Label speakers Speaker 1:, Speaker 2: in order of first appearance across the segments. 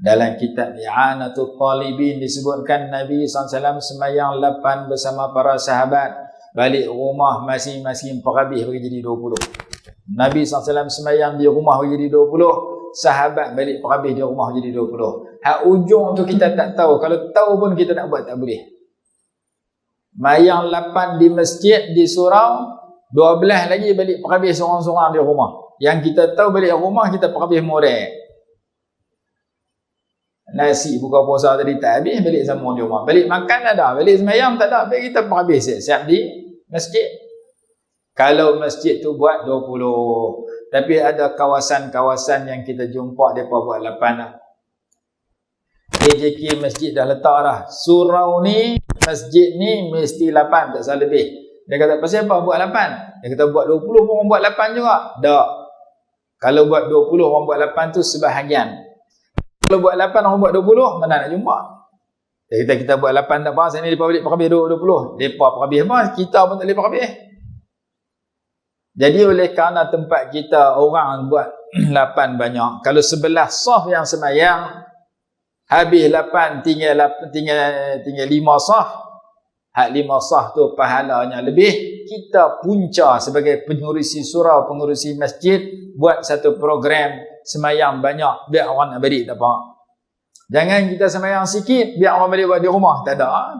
Speaker 1: Dalam kitab I'anatul Talibin disebutkan Nabi SAW semayang 8 bersama para sahabat. Balik rumah masing-masing perhabis bagi jadi 20. Nabi SAW semayang di rumah bagi jadi 20. Sahabat balik perhabis di rumah jadi 20. Hak ujung tu kita tak tahu. Kalau tahu pun kita nak buat tak boleh. Mayang 8 di masjid, di surau, 12 lagi balik perhabis seorang-seorang di rumah. Yang kita tahu balik rumah kita perhabis morek. Nasi buka puasa tadi tak habis, balik sama di rumah. Balik makan ada, balik semayang tak ada, balik kita perhabis siap-siap di masjid. Kalau masjid tu buat 20. Tapi ada kawasan-kawasan yang kita jumpa mereka buat 8 lah. KJK masjid dah letak dah. Surau ni, masjid ni mesti 8, tak salah lebih. Dia kata, pasal apa buat 8? Dia kata, buat 20 pun orang buat 8 juga. Tak. Kalau buat 20 orang buat 8 tu sebahagian. Kalau buat 8 orang buat 20, mana nak jumpa? Kita buat 8 tak apa, sini mereka balik perhabis 20. Mereka perhabis apa? Kita pun tak boleh perhabis. Jadi oleh kerana tempat kita orang buat 8 banyak. Kalau sebelah saf yang semayang, habis 8 tinggal 5 saf. Hak 5 saf tu pahalanya lebih. Kita punca sebagai pengurusi surau, pengurusi masjid, buat satu program semayang banyak, biar orang nak balik tak apa. Jangan kita semayang sikit, biar orang balik buat di rumah. Tak ada.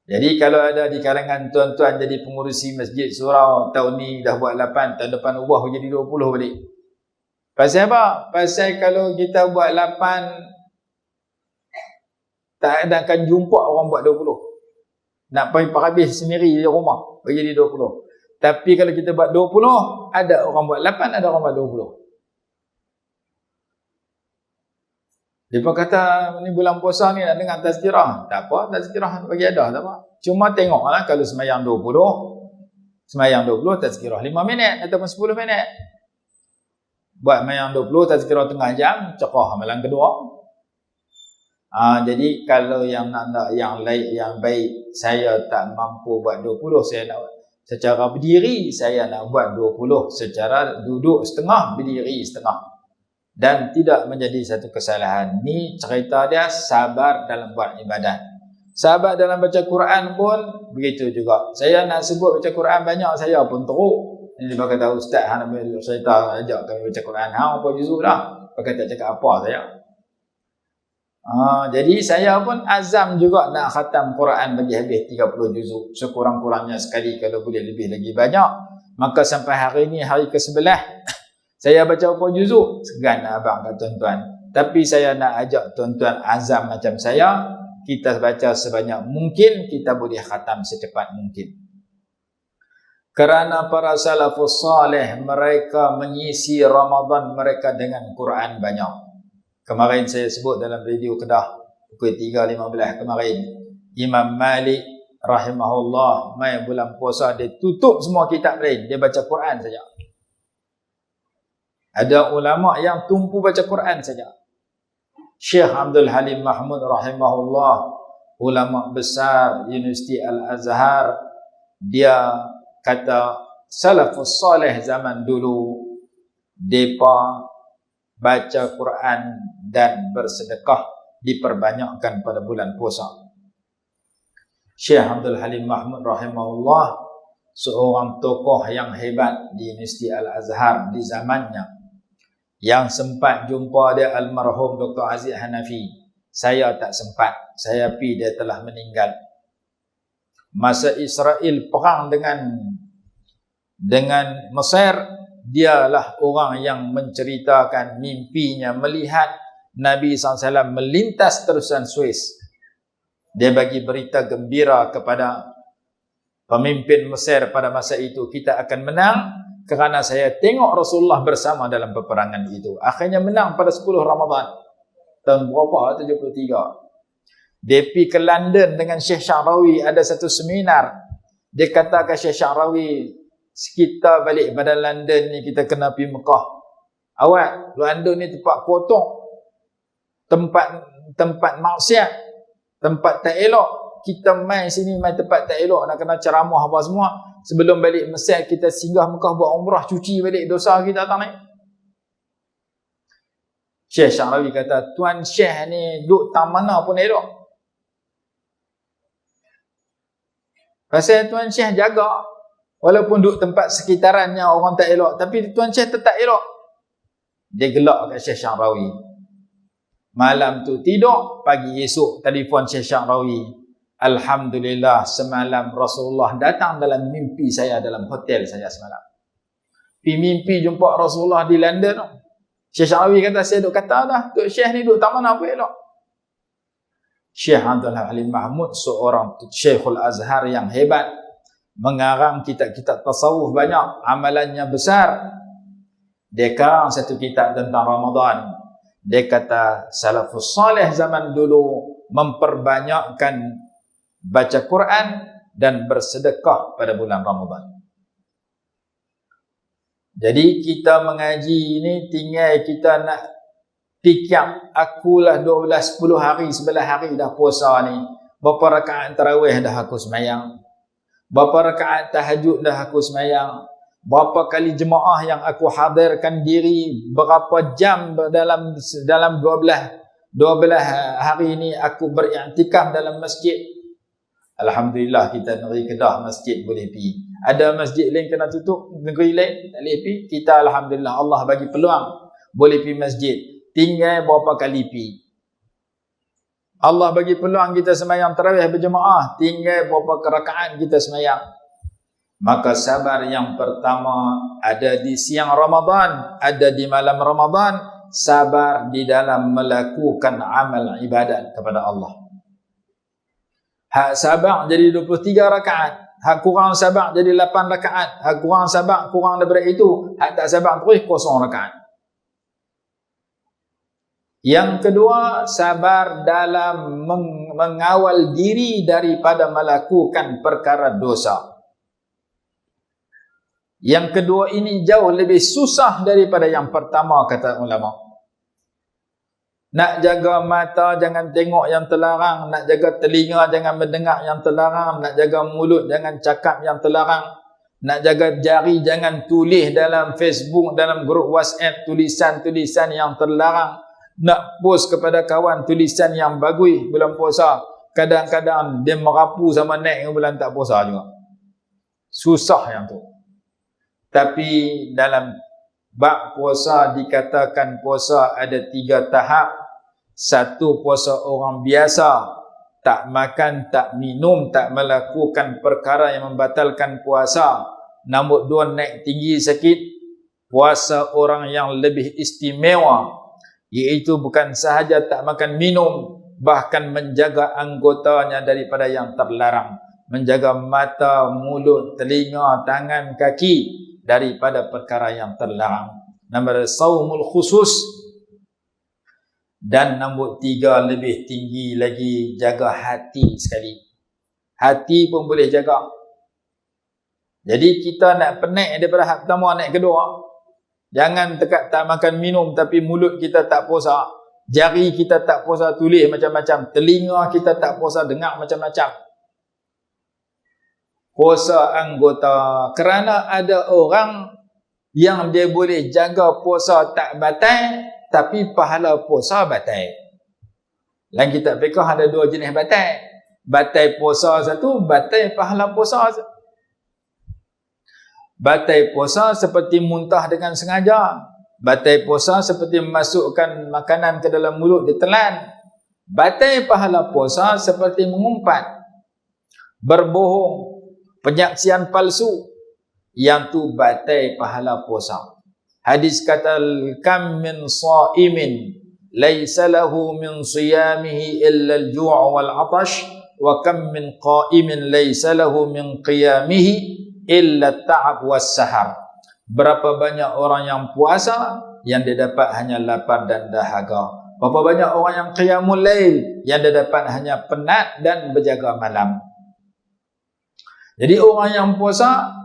Speaker 1: Jadi kalau ada di kalangan tuan-tuan jadi pengurusi masjid surau, tahun ni dah buat 8, tahun depan ubah jadi 20 balik. Pasal apa? Pasal kalau kita buat 8, tak akan jumpa orang buat 20. Nak pergi perhabis sendiri di rumah, jadi 20. Tapi kalau kita buat 20, ada orang buat 8, ada orang buat 20. Dia kata, ni bulan puasa ni nak dengar tazkirah. Tak apa, tazkirah bagi ada, tak apa. Cuma tengoklah kalau semayang 20, tazkirah 5 minit ataupun 10 minit. Buat semayang 20, tazkirah tengah jam, cekah amalan kedua. Jadi kalau yang nak yang baik, saya tak mampu buat 20, saya nak secara berdiri, saya nak buat 20 secara duduk setengah, berdiri setengah. Dan tidak menjadi satu kesalahan. Ni cerita dia sabar dalam buat ibadat. Sabar dalam baca Quran pun begitu juga. Saya nak sebut baca Quran banyak, saya pun teruk. Ini dia kata, Ustaz, cerita ajak kami baca Quran. Apa juzuk dah? Pakai tak cakap apa saya. Jadi saya pun azam juga nak khatam Quran bagi habis 30 juzuk. Sekurang-kurangnya sekali, kalau boleh lebih lagi banyak. Maka sampai hari ini, hari ke-11, saya baca apa juzuk? Segan abang kata tuan-tuan. Tapi saya nak ajak tuan-tuan azam macam saya. Kita baca sebanyak mungkin, kita boleh khatam secepat mungkin. Kerana para salafus salih, mereka mengisi Ramadan mereka dengan Quran banyak. Kemarin saya sebut dalam radio Kedah, pukul 3.15 kemarin. Imam Malik rahimahullah, mai bulan puasa, dia tutup semua kitab lain. Dia baca Quran saja. Ada ulama yang tumpu baca Quran saja. Syekh Abdul Halim Mahmud rahimahullah, ulama besar Universiti Al-Azhar, dia kata salafus salih zaman dulu depa baca Quran dan bersedekah diperbanyakkan pada bulan puasa. Syekh Abdul Halim Mahmud rahimahullah, seorang tokoh yang hebat di Universiti Al-Azhar di zamannya, yang sempat jumpa dia almarhum Dr. Aziz Hanafi. Saya tak sempat. Saya pergi, dia telah meninggal. Masa Israel perang dengan Mesir, dialah orang yang menceritakan mimpinya melihat Nabi SAW melintas terusan Suez. Dia bagi berita gembira kepada pemimpin Mesir pada masa itu, kita akan menang kerana saya tengok Rasulullah bersama dalam peperangan itu. Akhirnya menang pada 10 Ramadan. Tahun berapa? 73. Dia pergi ke London dengan Syekh Syarawi, ada satu seminar. Dia kata ke Syekh Syarawi, kita balik pada London ni, kita kena pergi Mekah. Awak, London ni tempat kotor, tempat maksiat, tempat tak elok. Kita main sini, main tempat tak elok, nak kena ceramah apa semua. Sebelum balik Mesir, kita singgah Mekah buat umrah, cuci balik dosa kita tak naik. Syekh Syarawi kata, Tuan Syekh ni duduk tak mana pun elok. Pasal Tuan Syekh jaga, walaupun duduk tempat sekitarannya orang tak elok, tapi Tuan Syekh tetap elok. Dia gelak kat Syekh Syarawi. Malam tu tidur, pagi esok telefon Syekh Syarawi. Alhamdulillah, semalam Rasulullah datang dalam mimpi saya, dalam hotel saya semalam. Pergi mimpi jumpa Rasulullah di London. Syekh Syarawi kata, saya duk kata dah, Tok Syekh ni duk tak mana pun elok. Syekh Abdul Halim Mahmud, seorang Syekhul Azhar yang hebat, mengarang kitab-kitab tasawuf banyak, amalannya besar. Dia karang satu kitab tentang Ramadan. Dia kata, salafus salih zaman dulu memperbanyakkan baca Quran dan bersedekah pada bulan Ramadan. Jadi kita mengaji ni tinggal kita nak fikir, akulah 12-10 hari, 11 hari dah puasa ni. Berapa rakaat tarawih dah aku semayang? Berapa rakaat tahajud dah aku semayang? Berapa kali jemaah yang aku hadirkan diri? Berapa jam dalam 12 hari ni aku beriktikaf dalam masjid? Alhamdulillah kita negeri Kedah masjid boleh pergi. Ada masjid lain kena tutup, negeri lain tak boleh pergi. Kita alhamdulillah Allah bagi peluang boleh pergi masjid. Tinggal berapa kali pergi. Allah bagi peluang kita semayang tarawih berjemaah, tinggal berapa rakaat kita semayang. Maka sabar yang pertama ada di siang Ramadan, ada di malam Ramadan, sabar di dalam melakukan amal ibadat kepada Allah. Hak sabar jadi 23 rakaat, hak kurang sabar jadi 8 rakaat, hak kurang sabar kurang daripada itu, hak tak sabar terus 0 rakaat. Yang kedua, sabar dalam mengawal diri daripada melakukan perkara dosa. Yang kedua ini jauh lebih susah daripada yang pertama, kata ulama. Nak jaga mata jangan tengok yang terlarang, nak jaga telinga jangan mendengar yang terlarang, nak jaga mulut jangan cakap yang terlarang, nak jaga jari jangan tulis dalam Facebook, dalam grup WhatsApp tulisan-tulisan yang terlarang, nak post kepada kawan tulisan yang bagus bulan puasa. Kadang-kadang dia merapu sama naik bulan tak puasa juga. Susah yang tu. Tapi dalam bab puasa dikatakan puasa ada 3 tahap. Satu, puasa orang biasa, tak makan, tak minum, tak melakukan perkara yang membatalkan puasa. Nombor 2, naik tinggi sikit, puasa orang yang lebih istimewa, iaitu bukan sahaja tak makan minum, bahkan menjaga anggotanya daripada yang terlarang, menjaga mata, mulut, telinga, tangan, kaki daripada perkara yang terlarang. Nombor 2, saumul khusus. Dan nombor 3, lebih tinggi lagi, jaga hati sekali. Hati pun boleh jaga. Jadi kita nak penaik daripada hak pertama naik kedua. Jangan dekat tak makan minum tapi mulut kita tak puasa. Jari kita tak puasa tulis macam-macam. Telinga kita tak puasa dengar macam-macam. Puasa anggota. Kerana ada orang yang dia boleh jaga puasa tak batal, tapi pahala puasa batal. Dalam kitab fiqh ada 2 jenis batal. Batal puasa satu, batal pahala puasa satu. Batal puasa seperti muntah dengan sengaja. Batal puasa seperti memasukkan makanan ke dalam mulut ditelan. Batal pahala puasa seperti mengumpat, berbohong, penyaksian palsu. Yang tu batal pahala puasa. Hadis kata, kam min sa'imin laysa lahu min siyamihi illa al-ju' wal 'atash wa kam min qa'imin laysa lahu min qiyamihi illa at-ta'ab was sahar. Berapa banyak orang yang puasa yang dia dapat hanya lapar dan dahaga. Berapa banyak orang yang qiyamul lail yang dia dapat hanya penat dan berjaga malam. Jadi orang yang puasa,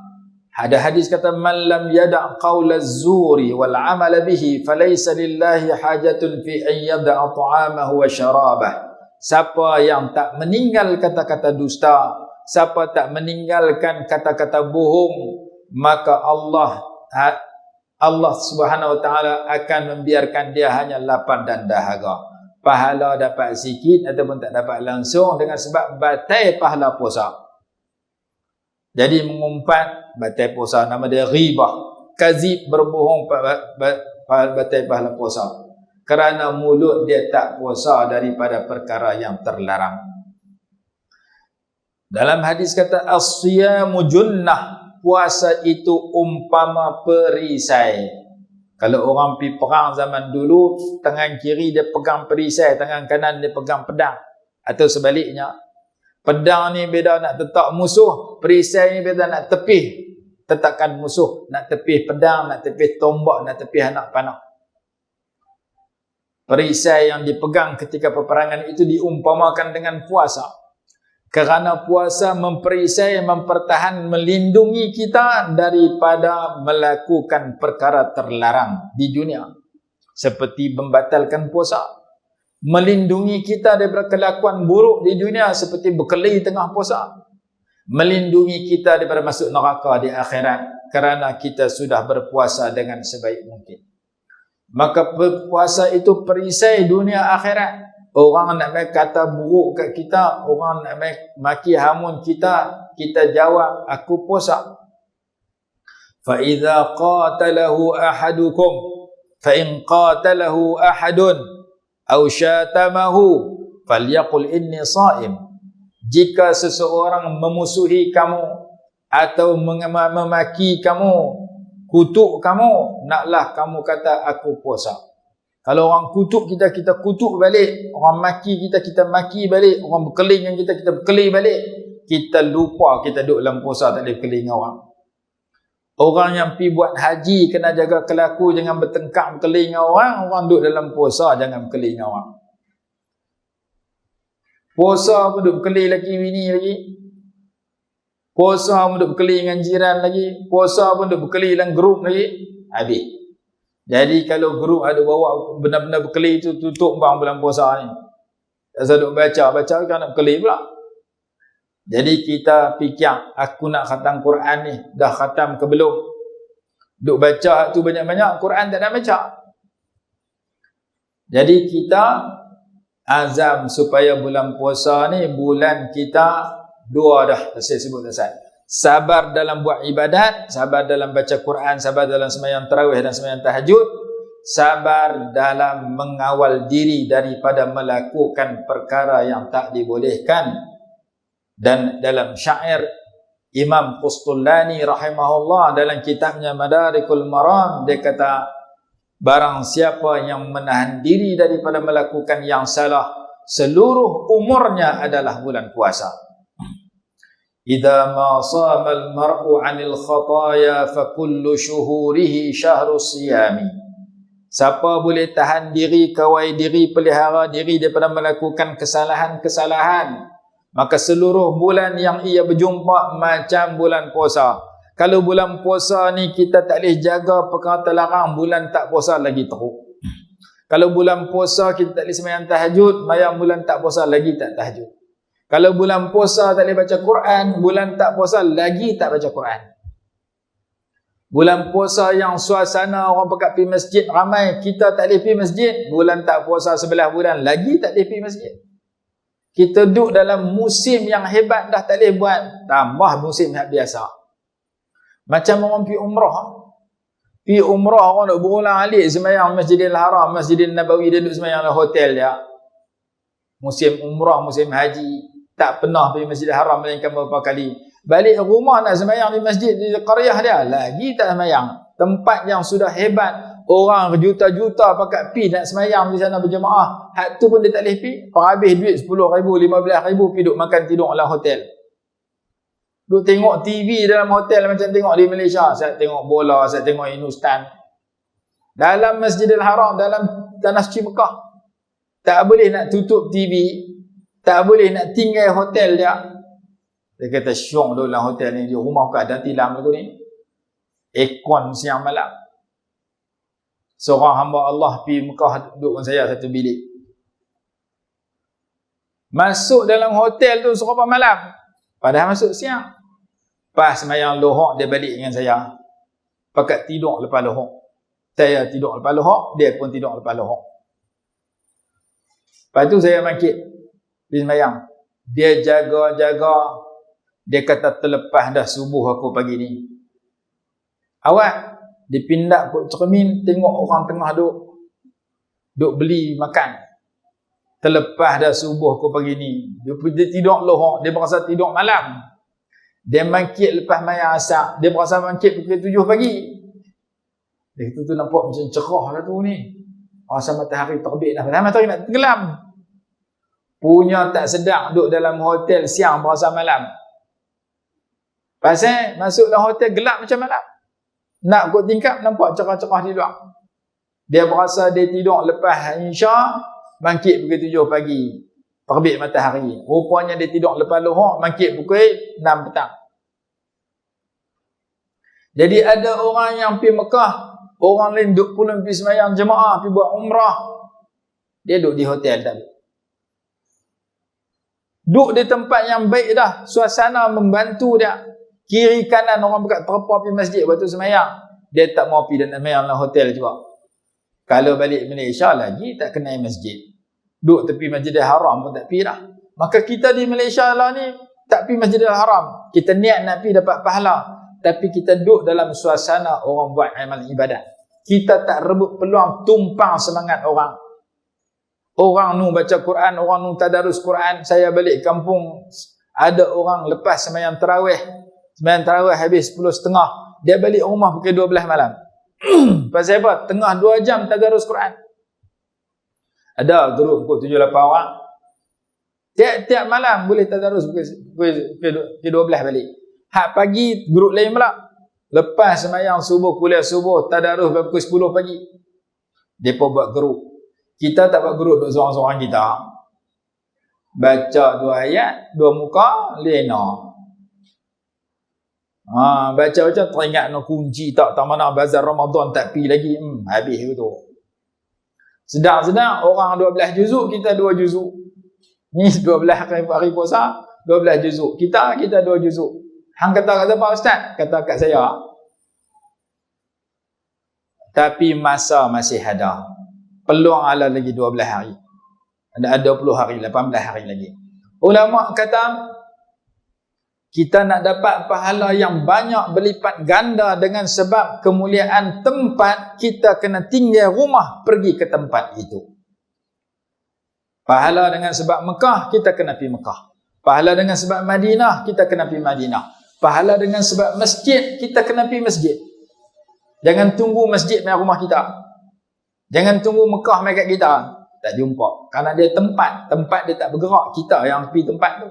Speaker 1: ada hadis kata, man lam yada' qawla az-zuri wal 'amala bihi falaysa lillahi hajatun fi an yada'a ta'amahu wa syarabah. Siapa yang tak meninggal kata-kata dusta, siapa tak meninggalkan kata-kata bohong, maka Allah Allah Subhanahu Wa Taala akan membiarkan dia hanya lapar dan dahaga. Pahala dapat sikit ataupun tak dapat langsung dengan sebab batai pahala puasa. Jadi mengumpat batai puasa, nama dia ghibah. Kazib, berbohong, batai pahala puasa. Kerana mulut dia tak puasa daripada perkara yang terlarang. Dalam hadis kata as-siyamu junnah, puasa itu umpama perisai. Kalau orang pergi perang zaman dulu, tangan kiri dia pegang perisai, tangan kanan dia pegang pedang. Atau sebaliknya. Pedang ni beda nak tetak musuh, perisai ni beda nak tepih tetakan musuh, nak tepih pedang, nak tepih tombak, nak tepih anak panah. Perisai yang dipegang ketika peperangan itu diumpamakan dengan puasa. Kerana puasa memperisai, mempertahan, melindungi kita daripada melakukan perkara terlarang di dunia. Seperti membatalkan puasa. Melindungi kita daripada kelakuan buruk di dunia seperti berkelahi tengah puasa. Melindungi kita daripada masuk neraka di akhirat kerana kita sudah berpuasa dengan sebaik mungkin. Maka berpuasa itu perisai dunia akhirat. Orang nak main kata buruk kat kita, orang nak main maki hamun kita, kita jawab, aku puasa. Fa idza qatalahu ahadukum fa in qatalahu ahadun aw syatamahu falyaqul inni shaim. Jika seseorang memusuhi kamu atau memaki kamu, kutuk kamu, naklah kamu kata aku puasa. Kalau orang kutuk kita, kita kutuk balik. Orang maki kita, kita maki balik. Orang berkeling dengan kita, kita berkeling balik. Kita lupa kita duduk dalam puasa, tak boleh berkeling dengan orang. Orang yang pergi buat haji kena jaga kelaku, jangan bertengkar berkeling dengan orang. Orang duduk dalam puasa, jangan berkeling dengan orang. Puasa pun duduk berkeling lagi bini lagi. Puasa pun duduk berkeling dengan jiran lagi. Puasa pun duduk berkeling dalam grup lagi. Habis. Jadi kalau guru ada bawa benda-benda berkelih itu tutup bang bulan puasa ni. Tak usah duk baca kan nak berkelih pula. Jadi kita fikir, aku nak khatam Quran ni, dah khatam ke belum? Duk baca tu banyak-banyak, Quran tak nak baca. Jadi kita azam supaya bulan puasa ni bulan kita dua dah, saya sebut dah. Sabar dalam buat ibadat, sabar dalam baca Quran, sabar dalam sembahyang tarawih dan sembahyang tahajud, sabar dalam mengawal diri daripada melakukan perkara yang tak dibolehkan. Dan dalam syair Imam Qustullani rahimahullah dalam kitabnya Madarikul Maram, dia kata, barang siapa yang menahan diri daripada melakukan yang salah, seluruh umurnya adalah bulan puasa. Idza ma sama al-mar'u 'anil khataya fa kullu shuhurihi syahrus siyami. Siapa boleh tahan diri, kawal diri, pelihara diri daripada melakukan kesalahan-kesalahan, maka seluruh bulan yang ia berjumpa macam bulan puasa. Kalau bulan puasa ni kita tak boleh jaga perkara terlarang, bulan tak puasa lagi teruk. Kalau bulan puasa kita tak boleh sembahyang tahajud, mayang bulan tak puasa lagi tak tahajud. Kalau bulan puasa tak boleh baca Quran, bulan tak puasa lagi tak baca Quran. Bulan puasa yang suasana orang pakat pergi masjid ramai, kita tak boleh pergi masjid, bulan tak puasa sebelah bulan lagi tak boleh pergi masjid. Kita duduk dalam musim yang hebat dah tak boleh buat, tambah musim yang biasa. Macam orang pergi umrah. Pergi umrah orang duduk berulang-alik sembahyang Masjidil Haram, Masjidil Nabawi, dia duduk sembahyang dalam hotel dia. Musim umrah, musim haji, tak pernah pergi Masjidil Haram melainkan beberapa kali. Balik rumah nak sembahyang di masjid di qaryah dia, lagi tak sembahyang. Tempat yang sudah hebat, orang juta-juta pakat pi nak sembahyang di sana berjemaah. Hak tu pun dia tak boleh pi, habis duit 10,000, 15,000 pi duk makan tidur dalam hotel. Duk tengok TV dalam hotel macam tengok di Malaysia. Saya tengok bola, saya tengok Hindustan. Dalam Masjidil Haram, dalam tanah suci Mekah, tak boleh nak tutup TV, tak boleh nak tinggal hotel dia. Dia kata syok dulu dalam hotel ni, dia rumah keadaan tilam lagu ni. Aircon siang malam. Seorang hamba Allah pergi Mekah duduk dengan saya satu bilik. Masuk dalam hotel tu seberapa malam. Padahal masuk siang. Pas sembahyang lohok dia balik dengan saya. Pakat tidur lepas lohok. Saya tidur lepas lohok, dia pun tidur lepas lohok. Lepas tu saya bangkit pergi sembahyang. Dia jaga-jaga. Dia kata terlepas dah subuh aku pagi ni. Awak dia pindah ke cermin, tengok orang tengah duk beli makan. Terlepas dah subuh aku pagi ni. Dia tidur lohok, dia berasa tidur malam. Dia bangkit lepas mayang asar, dia berasa bangkit pukul 7 pagi. Dia kata tu nampak macam cerah lah tu ni. Rasa matahari terbit dah. Matahari nak tenggelam. Punya tak sedar duduk dalam hotel siang berasa malam. Pasal masuk dalam hotel gelap macam malam. Nak kot tingkap nampak cerah-cerah di luar. Dia berasa dia tidur lepas Isya, bangkit pukul 7 pagi. Terbit matahari. Rupanya dia tidur lepas lohok, bangkit pukul 6 petang. Jadi ada orang yang pergi Mekah, orang lain duduk pulang pergi sembahyang jemaah, pergi buat umrah. Dia duduk di hotel tadi. Duduk di tempat yang baik dah, suasana membantu dia. Kiri kanan orang berkat terpa pergi masjid waktu sembahyang. Dia tak mau pergi dan sembahyang dalam hotel juga. Kalau balik Malaysia lagi tak kenal masjid. Duduk tepi Masjidil Haram pun tak pergi dah. Maka kita di Malaysia lah ni tak pergi Masjidil Haram. Kita niat nak pergi dapat pahala. Tapi kita duduk dalam suasana orang buat amal ibadat. Kita tak rebut peluang tumpang semangat orang. Orang nu baca Quran, orang nu tadarus Quran. Saya balik kampung, ada orang lepas sembahyang tarawih. Sembahyang tarawih habis 10.30. Dia balik rumah pukul 12 malam. Pasal apa? Tengah 2 jam tadarus Quran. Ada grup pukul 7-8 orang. Tiap-tiap malam boleh tadarus pukul 12 balik. Hak pagi grup lain pula. Lepas sembahyang subuh, kuliah subuh, tadarus pukul 10 pagi. Depa buat grup. Kita tak buat grup duk seorang-seorang kita. Baca 2 ayat, 2 muka, lena. Baca-baca teringat nak kunci tak mana bazar Ramadan tak pi lagi. Habis tu. Sedang-sedang orang 12 juzuk, kita 2 juzuk. Ni 12 hari puasa, 12 juzuk. Kita 2 juzuk. Hang kata kat siapa ustaz? Kata kat saya. Tapi masa masih ada. Peluang ala lagi 12 hari. Ada 20 hari, 18 hari lagi. Ulama kata kita nak dapat pahala yang banyak berlipat ganda dengan sebab kemuliaan tempat, kita kena tinggal rumah pergi ke tempat itu. Pahala dengan sebab Mekah, kita kena pergi Mekah. Pahala dengan sebab Madinah, kita kena pergi Madinah. Pahala dengan sebab masjid, kita kena pergi masjid. Jangan tunggu masjid main rumah kita. Jangan tunggu Mekah main kat kita. Tak jumpa. Karena dia tempat dia tak bergerak. Kita yang pergi tempat tu.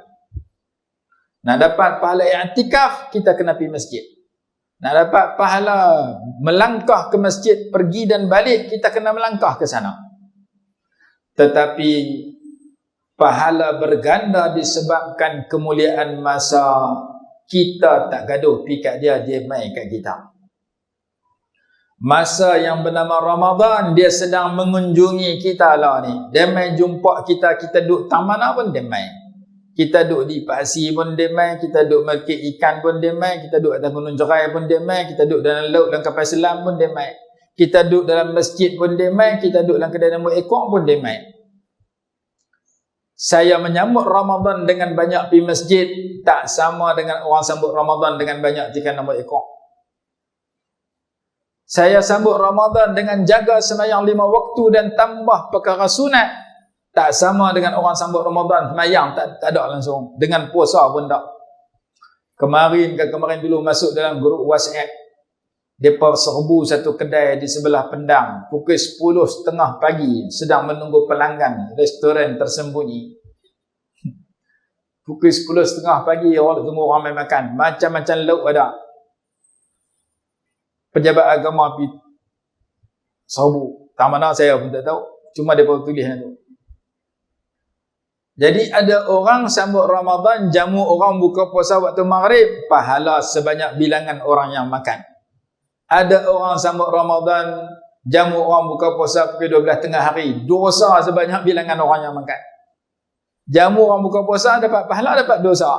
Speaker 1: Nak dapat pahala i'tikaf, kita kena pergi masjid. Nak dapat pahala melangkah ke masjid, pergi dan balik, kita kena melangkah ke sana. Tetapi pahala berganda disebabkan kemuliaan masa. Kita tak gaduh pergi kat dia, dia main kat kita. Masa yang bernama Ramadan, dia sedang mengunjungi kita lah ni. Dia main jumpa kita, kita duduk taman mana pun dia main. Kita duduk di pasir pun dia main, kita duduk melkit ikan pun dia main, kita duduk atas gunung cerai pun dia main, kita duduk dalam laut dalam kapal selam pun dia main. Kita duduk dalam masjid pun dia main, kita duduk dalam kedai nombor ekor pun dia main. Saya menyambut Ramadan dengan banyak pergi masjid, tak sama dengan orang sambut Ramadan dengan banyak tikan nombor ekor. Saya sambut Ramadan dengan jaga sembahyang 5 waktu dan tambah perkara sunat. Tak sama dengan orang sambut Ramadan, sembahyang tak ada langsung. Dengan puasa pun tak. Kemarin dulu masuk dalam grup WhatsApp. Mereka serbu satu kedai di sebelah Pendang. Pukul 10.30 pagi. Sedang menunggu pelanggan. Restoran tersembunyi. Pukul 10.30 pagi orang tunggu orang main makan. Macam-macam lauk ada. Pejabat agama pergi serbu. Tak mana saya pun tak tahu. Cuma mereka tulis tu. Jadi ada orang sambut Ramadan, jamu orang buka puasa waktu maghrib, pahala sebanyak bilangan orang yang makan. Ada orang sambut Ramadan, jamu orang buka puasa pukul 12 tengah hari, dosa sebanyak bilangan orang yang makan. Jamu orang buka puasa dapat pahala, dapat dosa.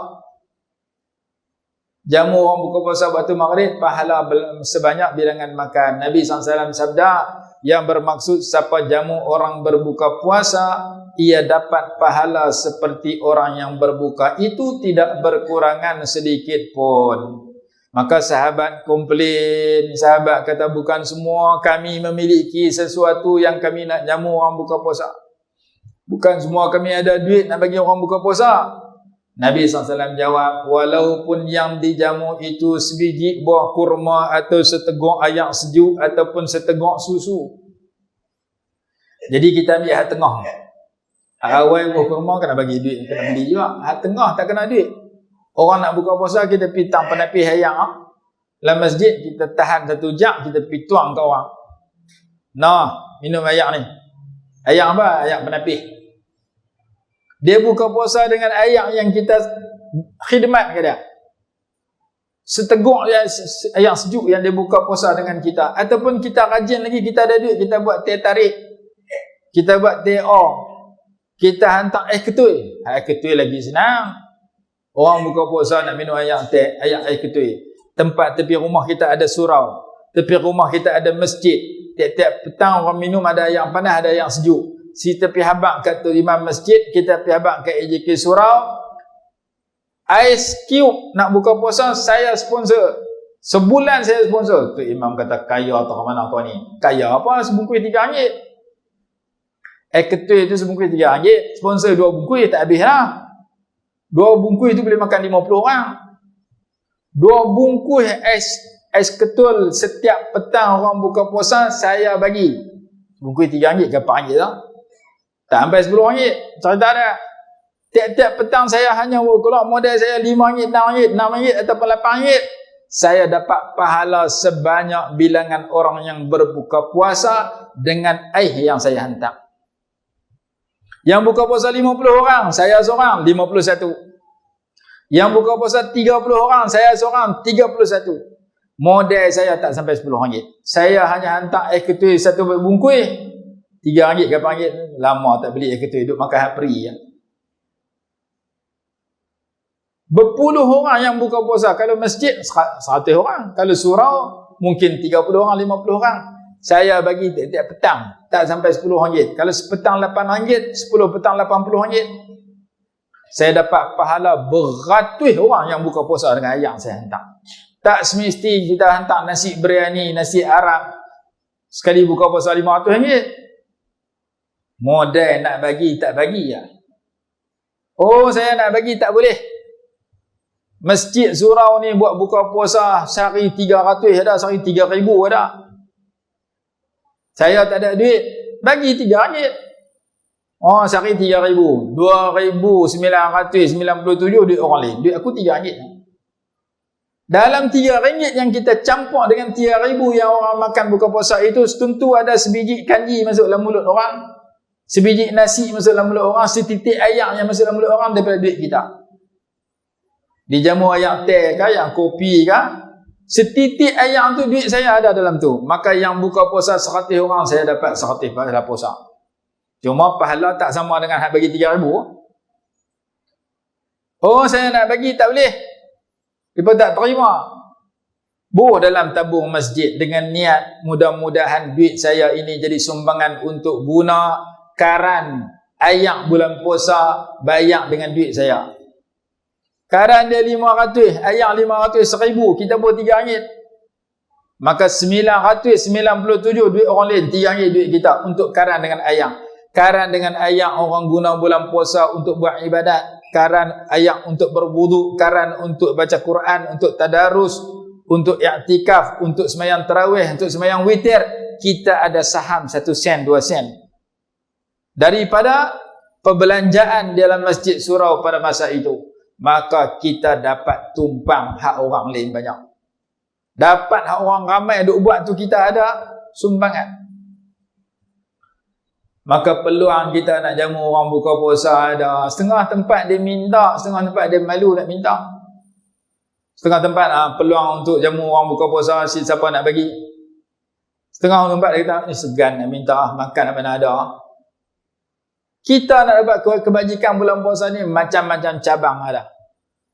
Speaker 1: Jamu orang buka puasa waktu maghrib, pahala sebanyak bilangan makan. Nabi SAW sabda, yang bermaksud siapa jamu orang berbuka puasa, ia dapat pahala seperti orang yang berbuka. Itu tidak berkurangan sedikit pun. Maka sahabat komplain, sahabat kata bukan semua kami memiliki sesuatu yang kami nak jamu orang buka puasa. Bukan semua kami ada duit nak bagi orang buka puasa. Nabi SAW jawab, walaupun yang dijamu itu sebiji buah kurma atau seteguk ayak sejuk ataupun seteguk susu. Jadi kita ambil hak tengah. Awal buah kurma kena bagi duit, kena beli juga. Hak tengah tak kena duit. Orang nak buka puasa, kita pitang penapis ayak. Dalam masjid, kita tahan 1 jam, kita pituang ke orang. Nah, minum ayak ni. Ayak apa? Ayak penapis. Dia buka puasa dengan ayak yang kita khidmat ke dia. Seteguk ayak sejuk yang dia buka puasa dengan kita. Ataupun kita rajin lagi, kita ada duit, kita buat teh tarik. Kita buat teh or. Kita hantar ketui. Air ketui lagi senang. Orang buka puasa nak minum ayak teh, air ketui. Tempat tepi rumah kita ada surau. Tepi rumah kita ada masjid. Tiap-tiap petang orang minum ada ayak panas, ada ayak sejuk. Si tepi habak kat tu imam masjid, kita pergi habak kat AJK surau. Ice cube nak buka puasa, saya sponsor. Sebulan saya sponsor. Tu imam kata, kaya atau mana tuan ni? Kaya apa? Sebungkus RM3. Ketui tu sebungkus RM3. Sponsor 2 bungkus, tak habis lah. 2 bungkus tu boleh makan 50 orang. 2 bungkus ais ketul setiap petang orang buka puasa, saya bagi. Bungkus RM3 ke RM4 lah. Tak sampai RM10. Cerita dia. Tiap-tiap petang saya hanya kalau modal saya RM5, RM6, RM6 ataupun RM8. Saya dapat pahala sebanyak bilangan orang yang berbuka puasa dengan air yang saya hantar. Yang buka puasa 50 orang, saya seorang 51. Yang buka puasa 30 orang, saya seorang 31. Modal saya tak sampai RM10. Saya hanya hantar air ketui 1 bungkus. RM3 ke RM4. Lama tak beli air ketui, duduk makan hapri. Berpuluh orang yang buka puasa. Kalau masjid 100 orang. Kalau surau mungkin 30 orang, 50 orang. Saya bagi tiap-tiap petang tak sampai RM10. Kalau sepetang RM8, 10 petang RM80. Saya dapat pahala beratus orang yang buka puasa dengan ayam saya hantar. Tak semesti kita hantar nasi biryani, nasi Arab. Sekali buka puasa RM500. Modal nak bagi, tak bagi ya. Oh, saya nak bagi, tak boleh. Masjid surau ni buat buka puasa sehari 300 ada, sehari 3,000 ada. Saya tak ada duit, bagi RM3. Oh, sehari 3,000. 2,997 duit orang lain. Duit aku RM3. Dalam RM3 yang kita campur dengan RM3,000 yang orang makan buka puasa itu, tentu ada sebiji kanji masuk dalam mulut orang. Sebiji nasi masuk dalam mulut orang, setitik ayak yang masuk dalam mulut orang daripada duit kita. Dijamu ayak teh kah, yang kopi kah, setitik ayak tu duit saya ada dalam tu. Maka yang buka puasa 100 orang, saya dapat 100 pahala puasa. Cuma pahala tak sama dengan hak bagi RM3,000. Oh, saya nak bagi, tak boleh. Dia tak terima. Buh dalam tabung masjid dengan niat mudah-mudahan duit saya ini jadi sumbangan untuk guna karan ayak bulan puasa, bayar dengan duit saya. Karan dia 500, ayak 500, 1,000, kita buat RM3. Maka 997 duit orang lain, RM3 duit kita untuk karan dengan ayak. Karan dengan ayak orang guna bulan puasa untuk buat ibadat. Karan ayak untuk berwudu, karan untuk baca Quran, untuk tadarus, untuk i'tikaf, untuk sembahyang tarawih, untuk sembahyang witir. Kita ada saham 1 sen, 2 sen. Daripada perbelanjaan dalam masjid surau pada masa itu, maka kita dapat tumpang hak orang lain banyak. Dapat hak orang ramai duk buat tu, kita ada sumbangan. Maka peluang kita nak jamu orang buka puasa ada. Setengah tempat dia minta, setengah tempat dia malu nak minta. Setengah tempat peluang untuk jamu orang buka puasa, siapa nak bagi. Setengah tempat dia kata, segan nak minta, makan mana ada. Kita nak dapat kebajikan bulan puasa ni macam-macam cabang ada.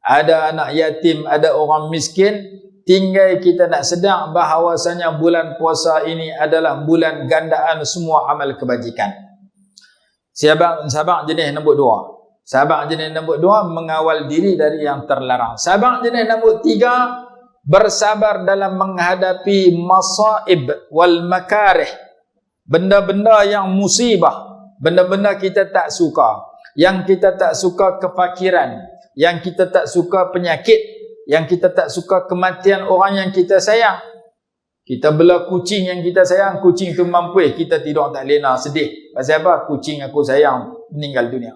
Speaker 1: ada anak yatim, ada orang miskin. Tinggal kita nak sedar bahawasanya bulan puasa ini adalah bulan gandaan semua amal kebajikan. Sabak jenis nombor 2. Sabak jenis nombor 2, mengawal diri dari yang terlarang. Sabak jenis nombor 3, bersabar dalam menghadapi masaib wal makarih. Benda-benda yang musibah, benda-benda kita tak suka. Yang kita tak suka kefakiran, yang kita tak suka penyakit, yang kita tak suka kematian orang yang kita sayang. Kita bela kucing yang kita sayang, kucing tu mampu, kita tidur tak lena, sedih. Pasal apa? Kucing aku sayang meninggal dunia.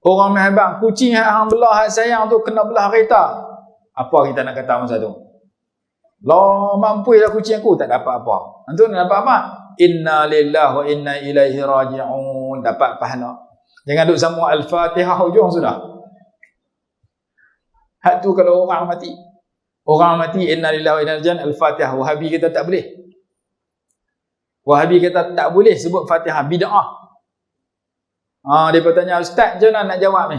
Speaker 1: Orang hebat, kucing yang belah sayang tu kena belah kereta. Apa kita nak kata masa tu? Lah mampu lah kucing aku, tak dapat apa. Antu nak dapat apa? Inna lillahi wa inna ilaihi raji'un, dapat pahala. Jangan duk sambung Al-Fatihah hujung sudah. Hak tu kalau orang mati. Orang mati inna lillahi wa inna ilaihi raji'un, Al-Fatihah. Wahabi kita tak boleh. Wahabi kita tak boleh sebut Fatihah, bid'ah. Dia bertanya, ustaz macam mana nak jawab ni?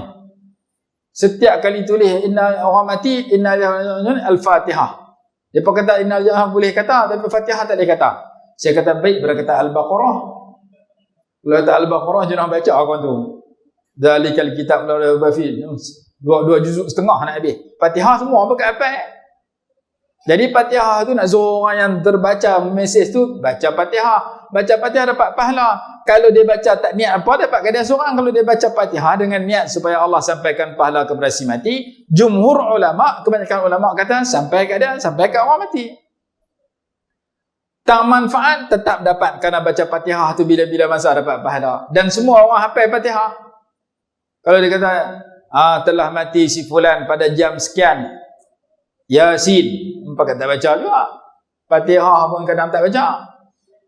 Speaker 1: Setiap kali tulis inna orang mati inna lillahi wa inna ilaihi raji'un, Al-Fatihah. Depa kata inna lillahi boleh kata, tapi Fatihah tak boleh kata. Saya kata baik berkata Al-Baqarah. Kalau kata Al-Baqarah jangan baca orang tu. Dalikal kitab la raiba fihi. Dua juzuk setengah nak habis. Fatihah semua apa kat apa? Jadi Fatihah tu nak suruh orang yang terbaca mesej tu baca Fatihah. Baca Fatihah dapat pahala. Kalau dia baca tak niat apa dapat kadang seorang. Kalau dia baca Fatihah dengan niat supaya Allah sampaikan pahala kepada si mati, jumhur ulama, kebanyakan ulama kata sampai kat orang mati. Tak manfaat tetap dapat kerana baca Fatihah tu bila-bila masa dapat pahala. Dan semua orang hafal Fatihah. Kalau dia kata telah mati si fulan pada jam sekian, Yasin, empat tak baca juga. Fatihah pun kadang tak baca.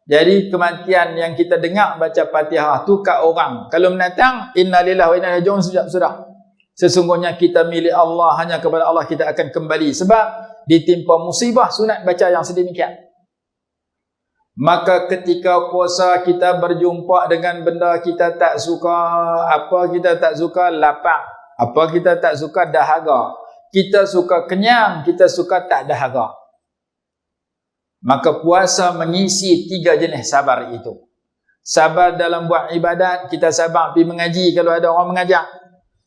Speaker 1: Jadi kematian yang kita dengar baca Fatihah tu kat orang. Kalau menatang inna lillahi wa inna ilaihi raji'un sudah. Sesungguhnya kita milik Allah, hanya kepada Allah kita akan kembali. Sebab ditimpa musibah sunat baca yang sedemikian. Maka ketika puasa kita berjumpa dengan benda kita tak suka. Apa kita tak suka? Lapar. Apa kita tak suka? Dahaga. Kita suka kenyang, kita suka tak dahaga. Maka puasa mengisi 3 jenis sabar itu. Sabar dalam buat ibadat, kita sabar pergi mengaji kalau ada orang mengajak.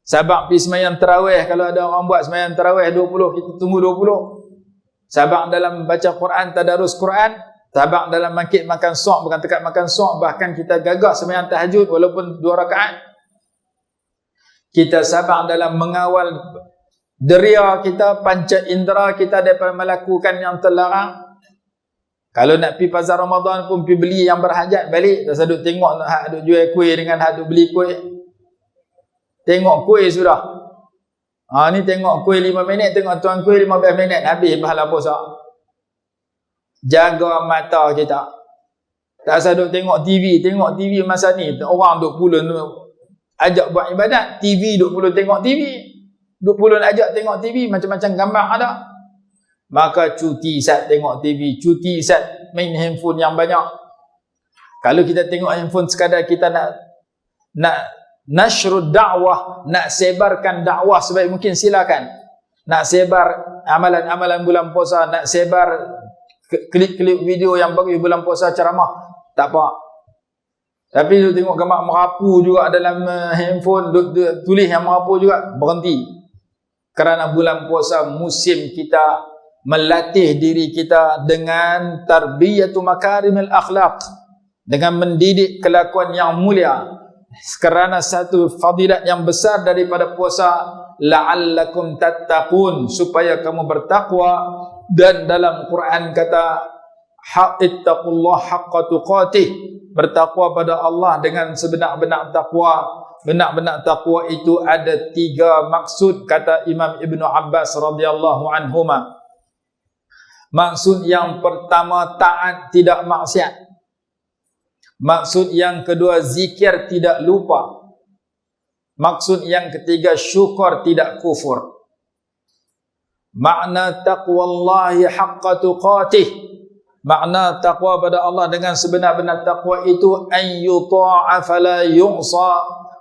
Speaker 1: Sabar pergi sembahyang tarawih kalau ada orang buat sembahyang tarawih 20, kita tunggu 20. Sabar dalam baca Quran, tadarus Quran. Sabar dalam bangkit makan sok, bukan tekat makan sok, bahkan kita gagah sembahyang tahajud walaupun 2 rakaat. Kita sabar dalam mengawal deria kita, panca indera kita daripada melakukan yang terlarang. Kalau nak pergi pasar Ramadan pun pergi beli yang berhajat balik. Tak sadut tengok hak duk jual kuih dengan hak duk beli kuih. Tengok kuih sudah. Ni tengok kuih 5 minit, tengok tuan kuih 15 minit, habis pahala puasa. Jaga mata kita. Tak sadut tengok TV. Tengok TV masa ni orang duk pulun ajak buat ibadat, TV duk pulun tengok TV. Duk pulun ajak tengok TV, macam-macam gambar ada. Maka cuti saat tengok TV, cuti saat main handphone yang banyak. Kalau kita tengok handphone sekadar kita nak nashrud dakwah, nak sebarkan dakwah sebaik mungkin, silakan. Nak sebar amalan-amalan bulan puasa, nak sebar klip-klip video yang bagi bulan puasa ceramah, tak apa. Tapi duk tengok gambar merapu juga dalam handphone, duk tulis yang merapu juga, berhenti. Kerana bulan puasa musim kita melatih diri kita dengan tarbiyatu makarimil akhlaq, dengan mendidik kelakuan yang mulia. Kerana satu fadilat yang besar daripada puasa, la'allakum tattaqun, supaya kamu bertakwa. Dan dalam Quran kata ittaqullah haqqa tuqatih, bertakwa pada Allah dengan sebenar-benar takwa. Benar-benar takwa itu ada 3 maksud, kata Imam Ibnu Abbas radhiyallahu anhuma. Maksud yang pertama, taat tidak maksiat. Maksud yang kedua, zikir tidak lupa. Maksud yang ketiga, syukur tidak kufur. Makna taqwallahi haqqa tuqatih, makna takwa pada Allah dengan sebenar-benar takwa itu an yuta'a fala yu'sa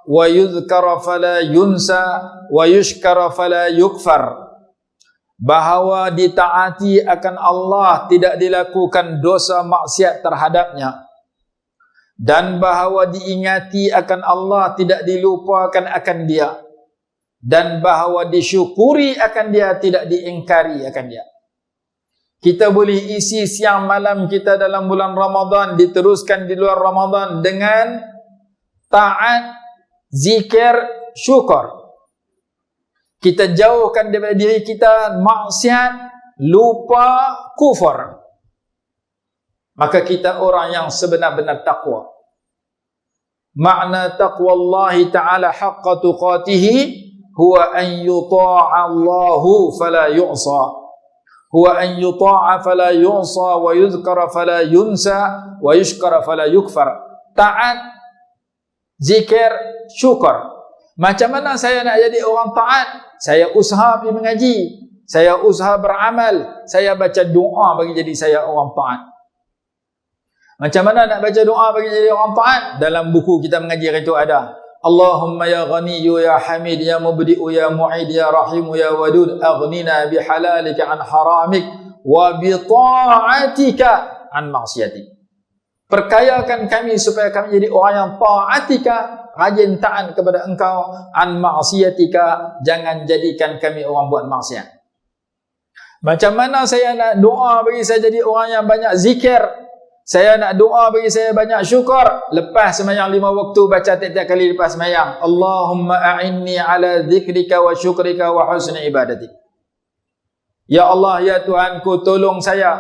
Speaker 1: wa yudhkara fala yunsa wa yushkara fala yukfar. Bahawa ditaati akan Allah, tidak dilakukan dosa maksiat terhadapnya, dan bahawa diingati akan Allah, tidak dilupakan akan dia, dan bahawa disyukuri akan dia, tidak diingkari akan dia. Kita boleh isi siang malam kita dalam bulan Ramadan, diteruskan di luar Ramadan dengan taat, zikir, syukur. Kita jauhkan daripada diri kita maksiat, lupa, kufur. Maka kita orang yang sebenar-benar taqwa. Makna taqwa Allah Ta'ala haqqa tuqatihi huwa an yuta'a Allahu fala yu'sa. Huwa an yuta'a fala yu'sa wa yudhkara fala yunsa wa yushkara fala yukfar. Taat, zikir, syukur. Macam mana saya nak jadi orang taat? Saya usaha pergi mengaji, saya usaha beramal, saya baca doa bagi jadi saya orang taat. Macam mana nak baca doa bagi jadi orang taat? Dalam buku kita mengaji itu ada, Allahumma ya Ghaniyyu ya Hamid ya Mubdi'u ya Mu'id ya Rahimu ya Wadud, aghnina bihalalika an haramik wa bi ta'atika an maksiatik. Perkayakan kami supaya kami jadi orang yang ta'atika, rajin taat kepada engkau, an maksiatika, jangan jadikan kami orang buat maksiat. Macam mana saya nak doa bagi saya jadi orang yang banyak zikir, saya nak doa bagi saya banyak syukur, lepas sembahyang 5 waktu baca tiap-tiap kali lepas sembahyang, Allahumma a'inni ala dzikrika wa syukrika wa husni ibadatik. Ya Allah, ya Tuhanku, tolong saya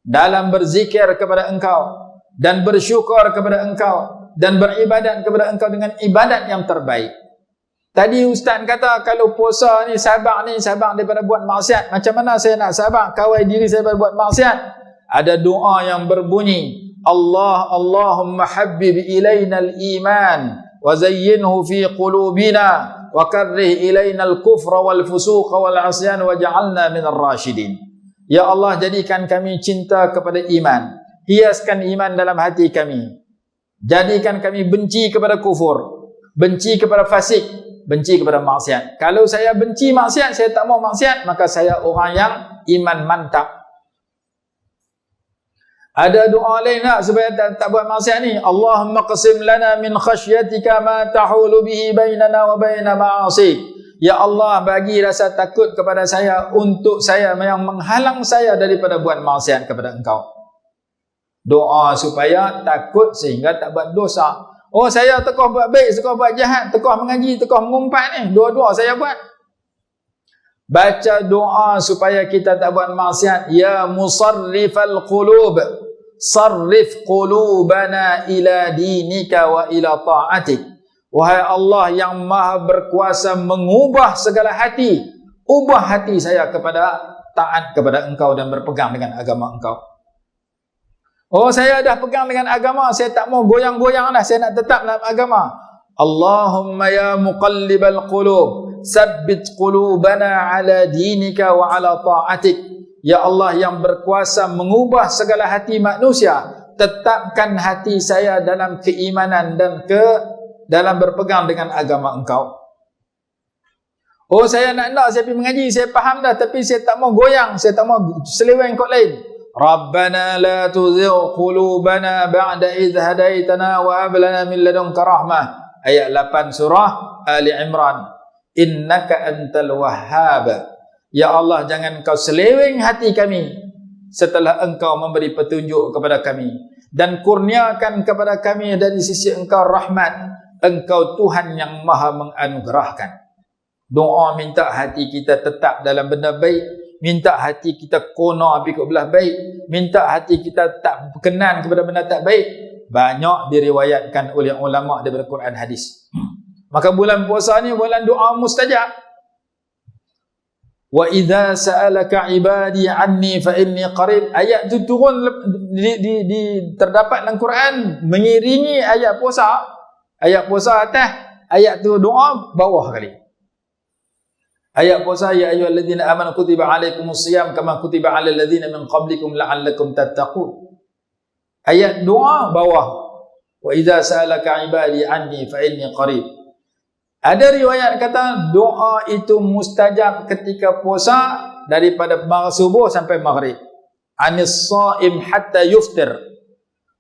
Speaker 1: dalam berzikir kepada engkau dan bersyukur kepada engkau dan beribadat kepada engkau dengan ibadat yang terbaik. Tadi Ustaz kata kalau puasa ni sabar daripada buat maksiat. Macam mana saya nak sabar kawal diri saya daripada buat maksiat? Ada doa yang berbunyi, Allahumma habbib ilaina al-iman wa zayyinhu fi qulubina wa karrih ilaina al-kufra wal fusuqa wal 'asyan waj'alna minar rasyidin. Ya Allah, jadikan kami cinta kepada iman, hiaskan iman dalam hati kami, jadikan kami benci kepada kufur, benci kepada fasik, benci kepada maksiat. Kalau saya benci maksiat, saya tak mau maksiat, maka saya orang yang iman mantap. Ada doa lain tak supaya tak buat maksiat ni? Allahumma qasim lana min khasyatika ma tahulu bihi bainana wa baina ma'asik. Ya Allah, bagi rasa takut kepada saya untuk saya yang menghalang saya daripada buat maksiat kepada engkau. Doa supaya takut sehingga tak buat dosa. Oh, saya tekoh buat baik, tekoh buat jahat, tekoh mengaji, tekoh mengumpat ni, dua-dua saya buat. Baca doa supaya kita tak buat maksiat. Ya musarrifal qulub, sarrif qulubana ila dinika wa ila ta'atik. Wahai Allah yang maha berkuasa mengubah segala hati, ubah hati saya kepada taat kepada engkau dan berpegang dengan agama engkau. Oh, saya dah pegang dengan agama, saya tak mau goyang-goyang dah, saya nak tetap dalam agama. Allahumma ya muqallibal qulub, sabbit qulubana ala dinika wa ala ta'atik. Ya Allah yang berkuasa mengubah segala hati manusia, tetapkan hati saya dalam keimanan dan dalam berpegang dengan agama engkau. Oh, saya nak saya pergi mengaji, saya faham dah, tapi saya tak mau goyang, saya tak mau seleweng kot lain. Rabbana la tuzigh qulubana ba'da idh hadaitana wa hab lana min ladunka rahmah. Ayat 8 surah Ali Imran. Innaka antal wahhab. Ya Allah, jangan kau seleweng hati kami setelah engkau memberi petunjuk kepada kami, dan kurniakan kepada kami dari sisi engkau rahmat. Engkau Tuhan yang maha menganugerahkan. Doa minta hati kita tetap dalam benda baik, minta hati kita kona pergi ke belah baik, minta hati kita tak berkenan kepada benda tak baik. Banyak diriwayatkan oleh ulama daripada Quran hadis. Maka bulan puasa ni bulan doa mustajab. Wa idza sa'alaka ibadi anni fa inni qarib. Ayat tu turun terdapat dalam Quran mengiringi ayat puasa. Ayat puasa atas, ayat tu doa bawah kali. Ayat puasa, ya ayyuhalladzina amanu kutiba alaikumusiyam kama kutiba alal ladzina min qablikum la'allakum tattaqun. Ayat doa bawah. Wa idza sa'alaka ibadi anni fa inni qarib. Ada riwayat kata doa itu mustajab ketika puasa daripada subuh sampai maghrib. Anis shaim hatta yuftir.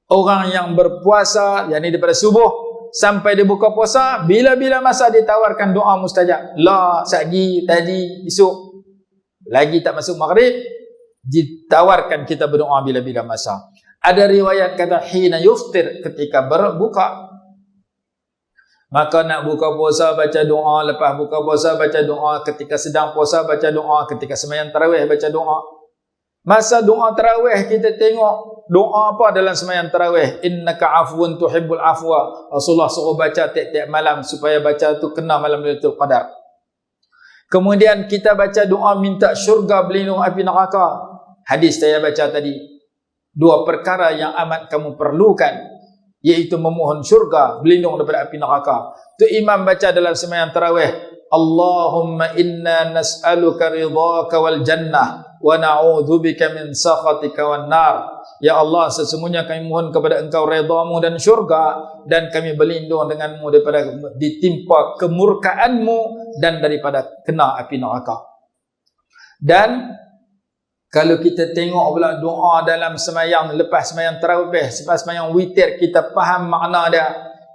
Speaker 1: Orang yang berpuasa, yakni daripada subuh sampai dia buka puasa, bila-bila masa ditawarkan doa mustajab. La, sagi, tadi, esok. Lagi tak masuk maghrib, ditawarkan kita berdoa bila-bila masa. Ada riwayat kata hina yuftir, ketika berbuka. Maka nak buka puasa baca doa, lepas buka puasa baca doa, ketika sedang puasa baca doa, ketika sembahyang tarawih baca doa. Masa doa tarawih kita tengok doa apa dalam sembahyang tarawih? Innaka afwun tuhibbul afwa. Rasulullah suruh baca tiap-tiap malam supaya baca tu kena malam Lailatul Qadar. Kemudian kita baca doa minta syurga berlindung api neraka. Hadis saya baca tadi. Dua perkara yang amat kamu perlukan, iaitu memohon syurga, berlindung daripada api neraka. Tu imam baca dalam sembahyang tarawih, Allahumma inna nas'aluka ridhaka wal jannah wa na'udzubika min sakhatika wan nar. Ya Allah, sesungguhnya kami mohon kepada Engkau redha-Mu dan syurga, dan kami berlindung denganmu daripada ditimpa kemurkaan-Mu dan daripada kena api neraka. Dan kalau kita tengok pula doa dalam semayang, lepas semayang tarawih, selepas semayang witir, kita faham makna dia,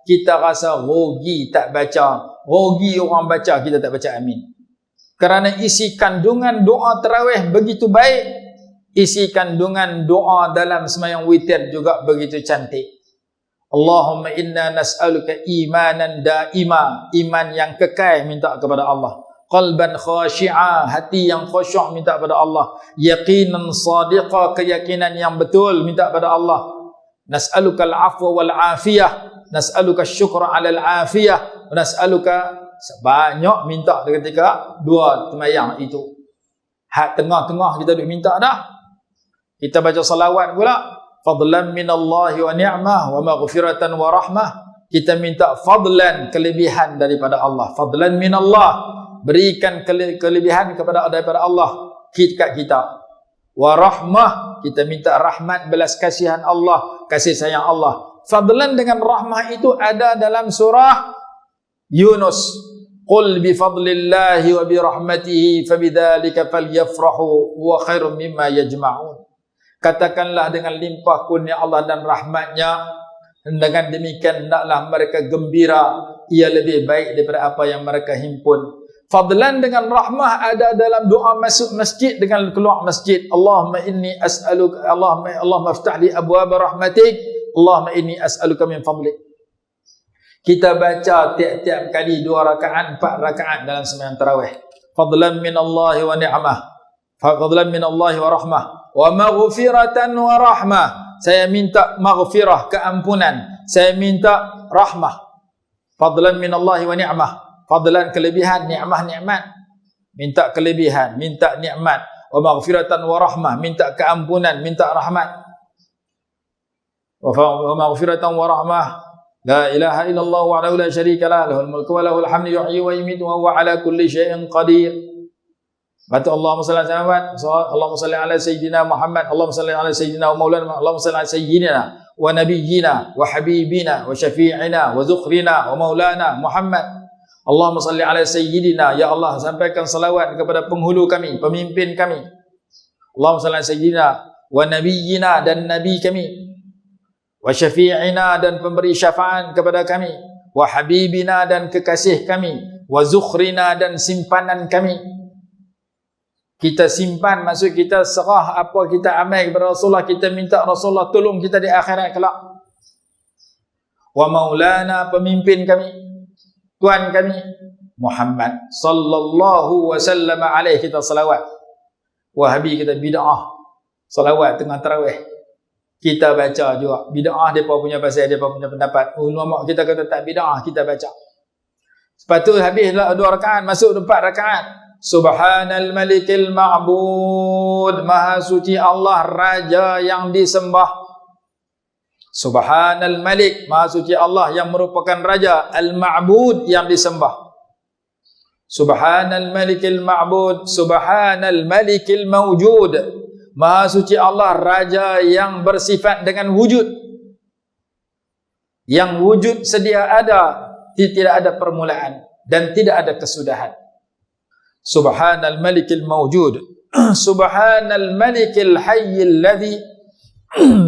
Speaker 1: kita rasa rugi tak baca. Rugi orang baca, kita tak baca amin. Kerana isi kandungan doa tarawih begitu baik, isi kandungan doa dalam semayang witir juga begitu cantik. Allahumma inna nas'aluka imanan da'ima, iman yang kekal minta kepada Allah. Qalban khashi'a, hati yang khusyuk minta kepada Allah. Yaqinan sadiqa, keyakinan yang betul minta kepada Allah. Nas'aluka al-afwa wal afiyah, nas'aluka syukra 'ala al-afiyah, wa nas'aluka, banyak minta ketika dua sembahyang itu. Hak tengah-tengah kita duk minta dah. Kita baca salawat pula, fadlan minallahi wa ni'mah wa maghfiratan wa rahmah. Kita minta fadlan, kelebihan daripada Allah. Fadlan minallah, berikan kelebihan daripada Allah kat kita. Wa rahmah, kita minta rahmat, belas kasihan Allah, kasih sayang Allah. Fadlan dengan rahmah itu ada dalam surah Yunus. Qul bi fadlillahi wa bi rahmatihi fabidzalika falyafrahu huwa khairum mimma yajma'un. Katakanlah dengan limpah kurnia Allah dan rahmatnya, dengan demikian hendaklah mereka gembira, ia lebih baik daripada apa yang mereka himpun. Fadlan dengan rahmah ada dalam doa masuk masjid dengan keluar masjid. Allahumma inni as'aluka, Allahumma aftah li abwaab rahmatik, Allahumma inni as'aluka min fadlik. Kita baca tiap-tiap kali 2 rakaat, 4 rakaat dalam sembahyang tarawih. Fadlan min Allah wa ni'mah, fadlan min Allah wa rahmah, wa maghfiratan wa rahmah. Saya minta maghfirah, keampunan. Saya minta rahmah. Fadlan min Allah wa ni'mah. Fadlan, kelebihan, ni'mah, nikmat. Minta kelebihan, minta nikmat. Wa maghfiratan wa rahmah, minta keampunan, minta rahmat. Wa maghfiratan wa rahmah. La ilaha illallah wahdahu la syarika lah, lahul mulku wa lahul hamdu yuhyi wa yumiitu wa huwa ala kulli syai'in qadir. Baca Allahumma salli ala Muhammad, Allahumma salli ala sayyidina Muhammad, Allahumma salli ala sayyidina wa maulana, Allahumma salli ala sayyidina wa nabiyyina wa habibina wa syafi'ina wa zukhrina wa maulana Muhammad. Allahumma salli ala sayyidina, ya Allah sampaikan salawat kepada penghulu kami, pemimpin kami. Allahumma salli ala sayyidina wa nabiyyina, dan nabi kami, wa syafi'ina, dan pemberi syafaat kepada kami, wa habibina, dan kekasih kami, wa zukhrina, dan simpanan kami. Kita simpan, maksud kita serah apa kita amal kepada Rasulullah, kita minta Rasulullah tolong kita di akhirat kelak. Wa maulana, pemimpin kami, Tuhan kami Muhammad sallallahu wasallam alaihi, kita salawat. Wahabi kita bid'ah salawat tengah tarawih, kita baca juga. Bid'ah depa punya pasal, depa punya pendapat. Ulama kita kata tak bid'ah, kita baca. Sepatutnya habislah 2 rakaat, masuk 4 rakaat. Subhanal malikil ma'bud, maha suci Allah, raja yang disembah. Subhanal malik, maha suci Allah yang merupakan raja, al-ma'bud, yang disembah. Subhanal malikil ma'bud, subhanal malikil mawjud, maha suci Allah, raja yang bersifat dengan wujud, yang wujud sedia ada, tidak ada permulaan. dan tidak ada kesudahan. Subhanal malikil mawjud, subhanal malikil hayyil ladzi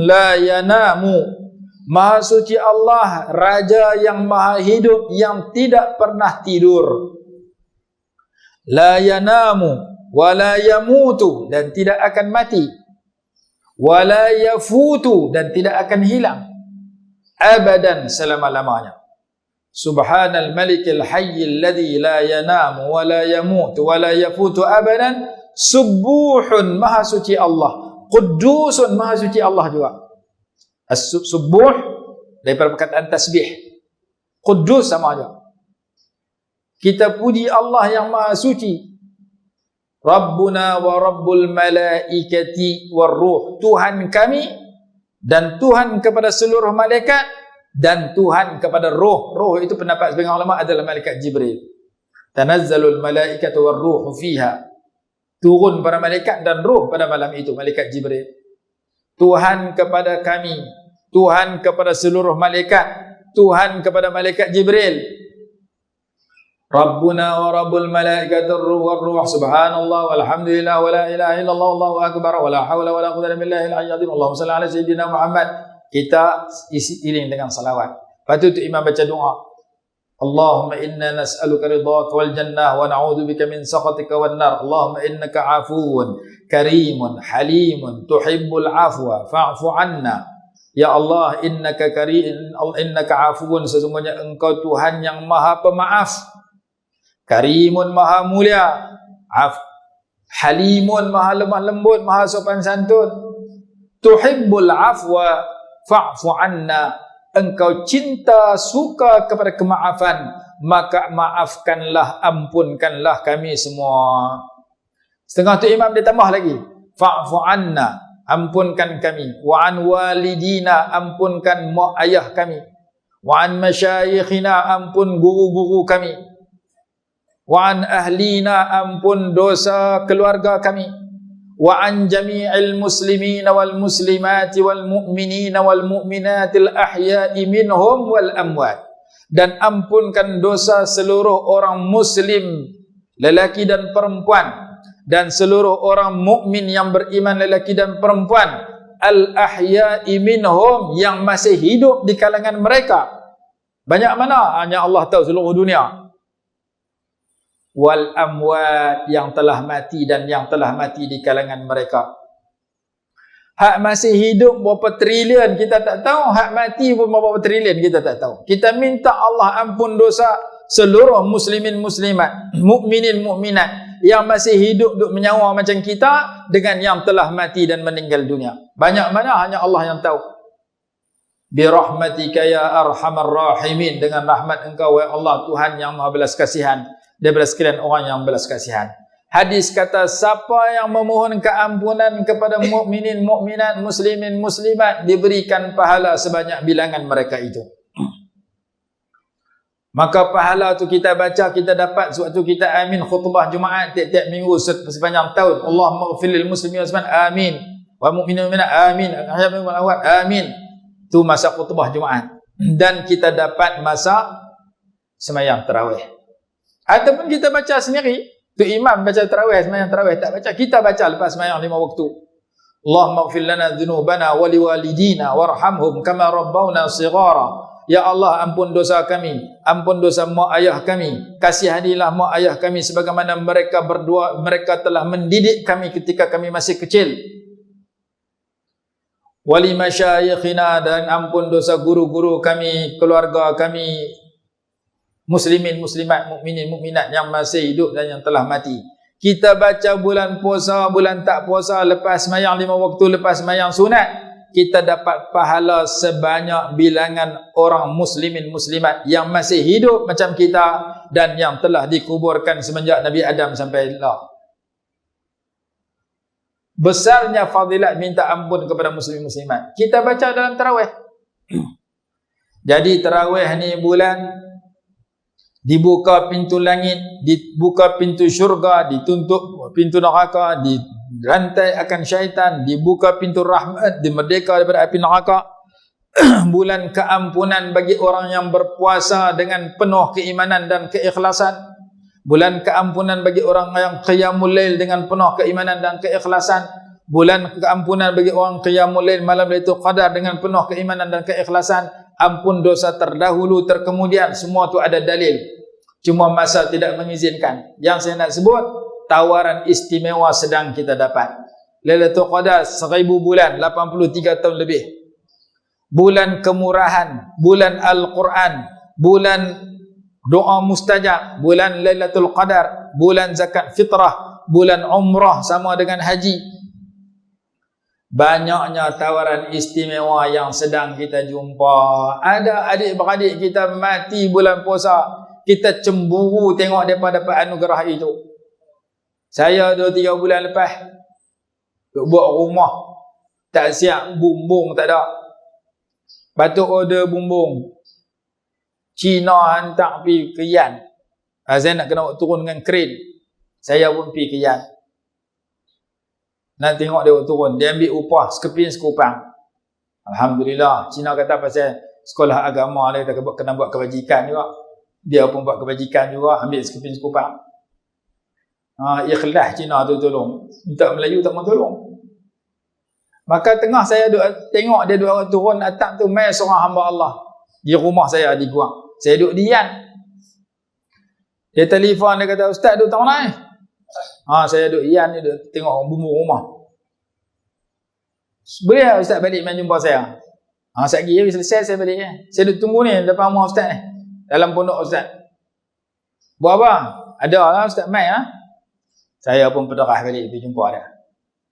Speaker 1: la yanamu. Maha suci Allah, Raja yang maha hidup, yang tidak pernah tidur. La yanamu wa la yamutu, dan tidak akan mati. Wa la yafutu, dan tidak akan hilang abadan, selama-lamanya. Subhanal malikil hayyil ladzi la yanamu wa la yamutu wa la yafutu abadan. Subuhun, maha suci Allah. Quddusun, maha suci Allah juga. As-subuh daripada perkataan tasbih. Quddus sama aja. Kita puji Allah yang maha suci. Rabbuna wa rabbul malaikati war ruh. Tuhan kami dan Tuhan kepada seluruh malaikat dan Tuhan kepada roh. Roh itu pendapat sebagian ulama adalah malaikat Jibril. Tanazzalul malaikatu war ruhu fiha. Turun para malaikat dan roh pada malam itu, malaikat Jibril. Tuhan kepada kami, Tuhan kepada seluruh malaikat, Tuhan kepada malaikat Jibril. Rabbuna wa rabbul malaikatir ruh war ruh. Subhanallah walhamdulillah wa la ilaha illallah wallahu akbar wa la haula wa la quwwata illa billahil aliyyil azim. Allahumma shalli ala sayyidina Muhammad. Kita isi iring dengan salawat. Lepas itu imam baca doa. Allahumma inna nas'aluka ridhaka wal jannah wa na'udzubika min sakhatika wan nar. Allahumma innaka 'afuwun karimun halimun tuhibbul 'afwa fa'fu 'anna. Ya Allah, innaka karim, innaka 'afuwun, sesungguhnya Engkau Tuhan yang Maha Pemaaf. Karimun, Maha Mulia. Halimun, Maha lemah lembut, Maha sopan santun. Tuhibbul 'afwa fa'fu 'anna. Engkau cinta, suka kepada kemaafan, maka maafkanlah, ampunkanlah kami semua. Setengah tu imam dia tambah lagi, fa'fu anna, ampunkan kami. Wa an walidina, ampunkan mak ayah kami. Wa an masyayikhina, ampun guru-guru kami. Wa an ahlina, ampun dosa keluarga kami. Wa an jami'il muslimina wal muslimati wal mu'minina wal mu'minatil ahya'i minhum wal amwat. Dan ampunkan dosa seluruh orang muslim, lelaki dan perempuan, dan seluruh orang mukmin yang beriman, lelaki dan perempuan, al ahya'i minhum, yang masih hidup di kalangan mereka. Banyak mana? Hanya Allah tahu, seluruh dunia. Wal amwat, yang telah mati dan yang telah mati di kalangan mereka. Hak masih hidup berapa trilion kita tak tahu, hak mati pun berapa trilion kita tak tahu. Kita minta Allah ampun dosa seluruh muslimin muslimat, mukminin mukminat yang masih hidup duk menyawa macam kita dengan yang telah mati dan meninggal dunia. Banyak mana hanya Allah yang tahu. Bi rahmatika ya arhamar rahimin, dengan rahmat Engkau ya Allah, Tuhan yang Maha belas kasihan daripada sekalian orang yang belas kasihan. Hadis kata, siapa yang memohon keampunan kepada mukminin mukminat, muslimin muslimat, diberikan pahala sebanyak bilangan mereka itu. Maka pahala tu kita baca, kita dapat sewaktu kita amin khutbah Jumaat tiap-tiap minggu sepanjang tahun. Allahumma ighfir lil muslimin wal muslimat, amin. Wa mu'minin wal mu'minat, amin. Amin. Tu masa khutbah Jumaat. Dan kita dapat masa sembahyang tarawih. Ataupun kita baca sendiri. Tu imam baca tarawih, sembahyang tarawih tak baca, kita baca lepas sembahyang 5 waktu. Allahumma ighfir lana dhunubana wa liwalidina warhamhum kama rabbawna shighara. Ya Allah, ampun dosa kami, ampun dosa mak ayah kami, kasihanilah mak ayah kami sebagaimana mereka telah mendidik kami ketika kami masih kecil. Wali masyayikhina, dan ampun dosa guru-guru kami, keluarga kami, muslimin muslimat, mukminin mukminat yang masih hidup dan yang telah mati. Kita baca bulan puasa, bulan tak puasa, lepas sembahyang 5 waktu, lepas sembahyang sunat, kita dapat pahala sebanyak bilangan orang muslimin muslimat yang masih hidup macam kita dan yang telah dikuburkan semenjak Nabi Adam sampai Allah. Besarnya fadilat minta ampun kepada muslimin muslimat. Kita baca dalam tarawih. Jadi tarawih ni bulan dibuka pintu langit, dibuka pintu syurga, ditutup pintu neraka, dirantai akan syaitan, dibuka pintu rahmat, dimerdeka daripada api neraka. bulan keampunan bagi orang yang berpuasa dengan penuh keimanan dan keikhlasan, bulan keampunan bagi orang yang qiyamul lail dengan penuh keimanan dan keikhlasan, bulan keampunan bagi orang qiyamul lail malam Lailatul Qadar dengan penuh keimanan dan keikhlasan, ampun dosa terdahulu terkemudian, semua tu ada dalil. Cuma masa tidak mengizinkan. Yang saya nak sebut, tawaran istimewa sedang kita dapat. Lailatul Qadar 1000 bulan, 83 tahun lebih. Bulan kemurahan, bulan Al-Quran, bulan doa mustajab, bulan Lailatul Qadar, bulan zakat fitrah, bulan umrah sama dengan haji. Banyaknya tawaran istimewa yang sedang kita jumpa. Ada adik-beradik kita mati bulan puasa, kita cemburu tengok mereka dapat anugerah itu. Saya 2-3 bulan lepas duk buat rumah, tak siap, bumbung tak ada. Patut order bumbung, Cina hantar pergi ke Yan. Saya nak kena turun dengan kren, saya pun pergi ke Yan. Nak tengok dia turun, dia ambil upah sekeping sekupang. Alhamdulillah, Cina kata pasal sekolah agama dia kena buat kebajikan juga. Dia pun buat kebajikan juga, ambil sekeping sekupang. Ikhlas Cina tu tolong, minta Melayu tak mau tolong. Maka tengah saya tengok dia duk turun atas tu, mai seorang hamba Allah di rumah saya di Guang. Saya duduk di Yan. Dia telefon, dia kata, "Ustaz duduk tang mana?" Saya duduk Yan, dia duduk tengok bumbu rumah. "Boleh tak Ustaz balik main jumpa saya?" Sekejap lagi selesai saya balik. Saya duduk tunggu ni depan rumah Ustaz ni, dalam pondok Ustaz. "Buat apa?" "Ada lah Ustaz mai." Saya pun berderah balik pergi jumpa dia.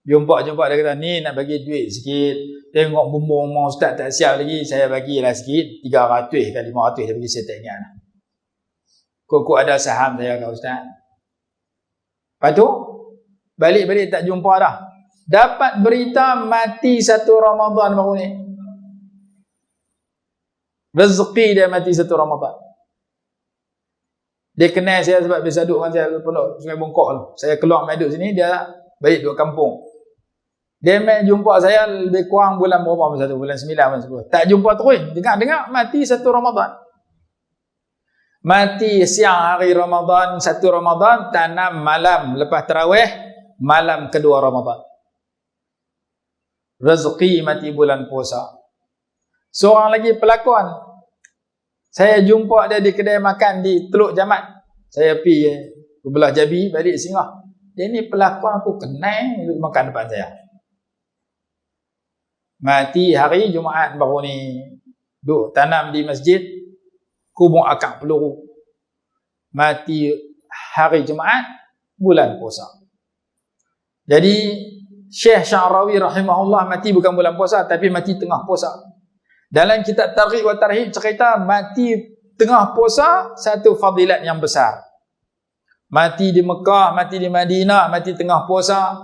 Speaker 1: Jumpa dia kata, "Ni nak bagi duit sikit. Tengok bumbu rumah Ustaz tak siap lagi, saya bagilah sikit, 300 ke 500 dia bagi, saya tak ingat. Kok ada saham saya kata Ustaz." Lepas tu balik-balik tak jumpa dah. Dapat berita mati 1 Ramadan baru ni. Rezeki dia mati 1 Ramadan. Dia kenal saya sebab biasa duduk dengan saya pondok Sungai Bungkok tu. Saya keluar main duduk sini, dia balik duduk kampung. Dia main jumpa saya lebih kurang bulan berapa masa tu? Bulan 9, bulan 10. Tak jumpa terus. Dengar-dengar mati 1 Ramadan. Mati siang hari Ramadan, 1 Ramadan, tanam malam lepas tarawih, malam kedua Ramadan. Rezeki mati bulan puasa. Seorang lagi pelakon, saya jumpa dia di kedai makan di Teluk Jamat. Saya pergi belah Jabi, balik singgah. Dia ni pelakon aku kenal, duduk makan depan saya. Mati hari Jumaat baru ni, duk tanam di masjid, kubur akak peluru. Mati hari Jumaat, bulan puasa. Jadi Syekh Sya'rawi rahimahullah mati bukan bulan puasa, tapi mati tengah puasa. Dalam kitab Targhib wa Tarhib cerita mati tengah puasa satu fadilat yang besar. Mati di Mekah, mati di Madinah, mati tengah puasa.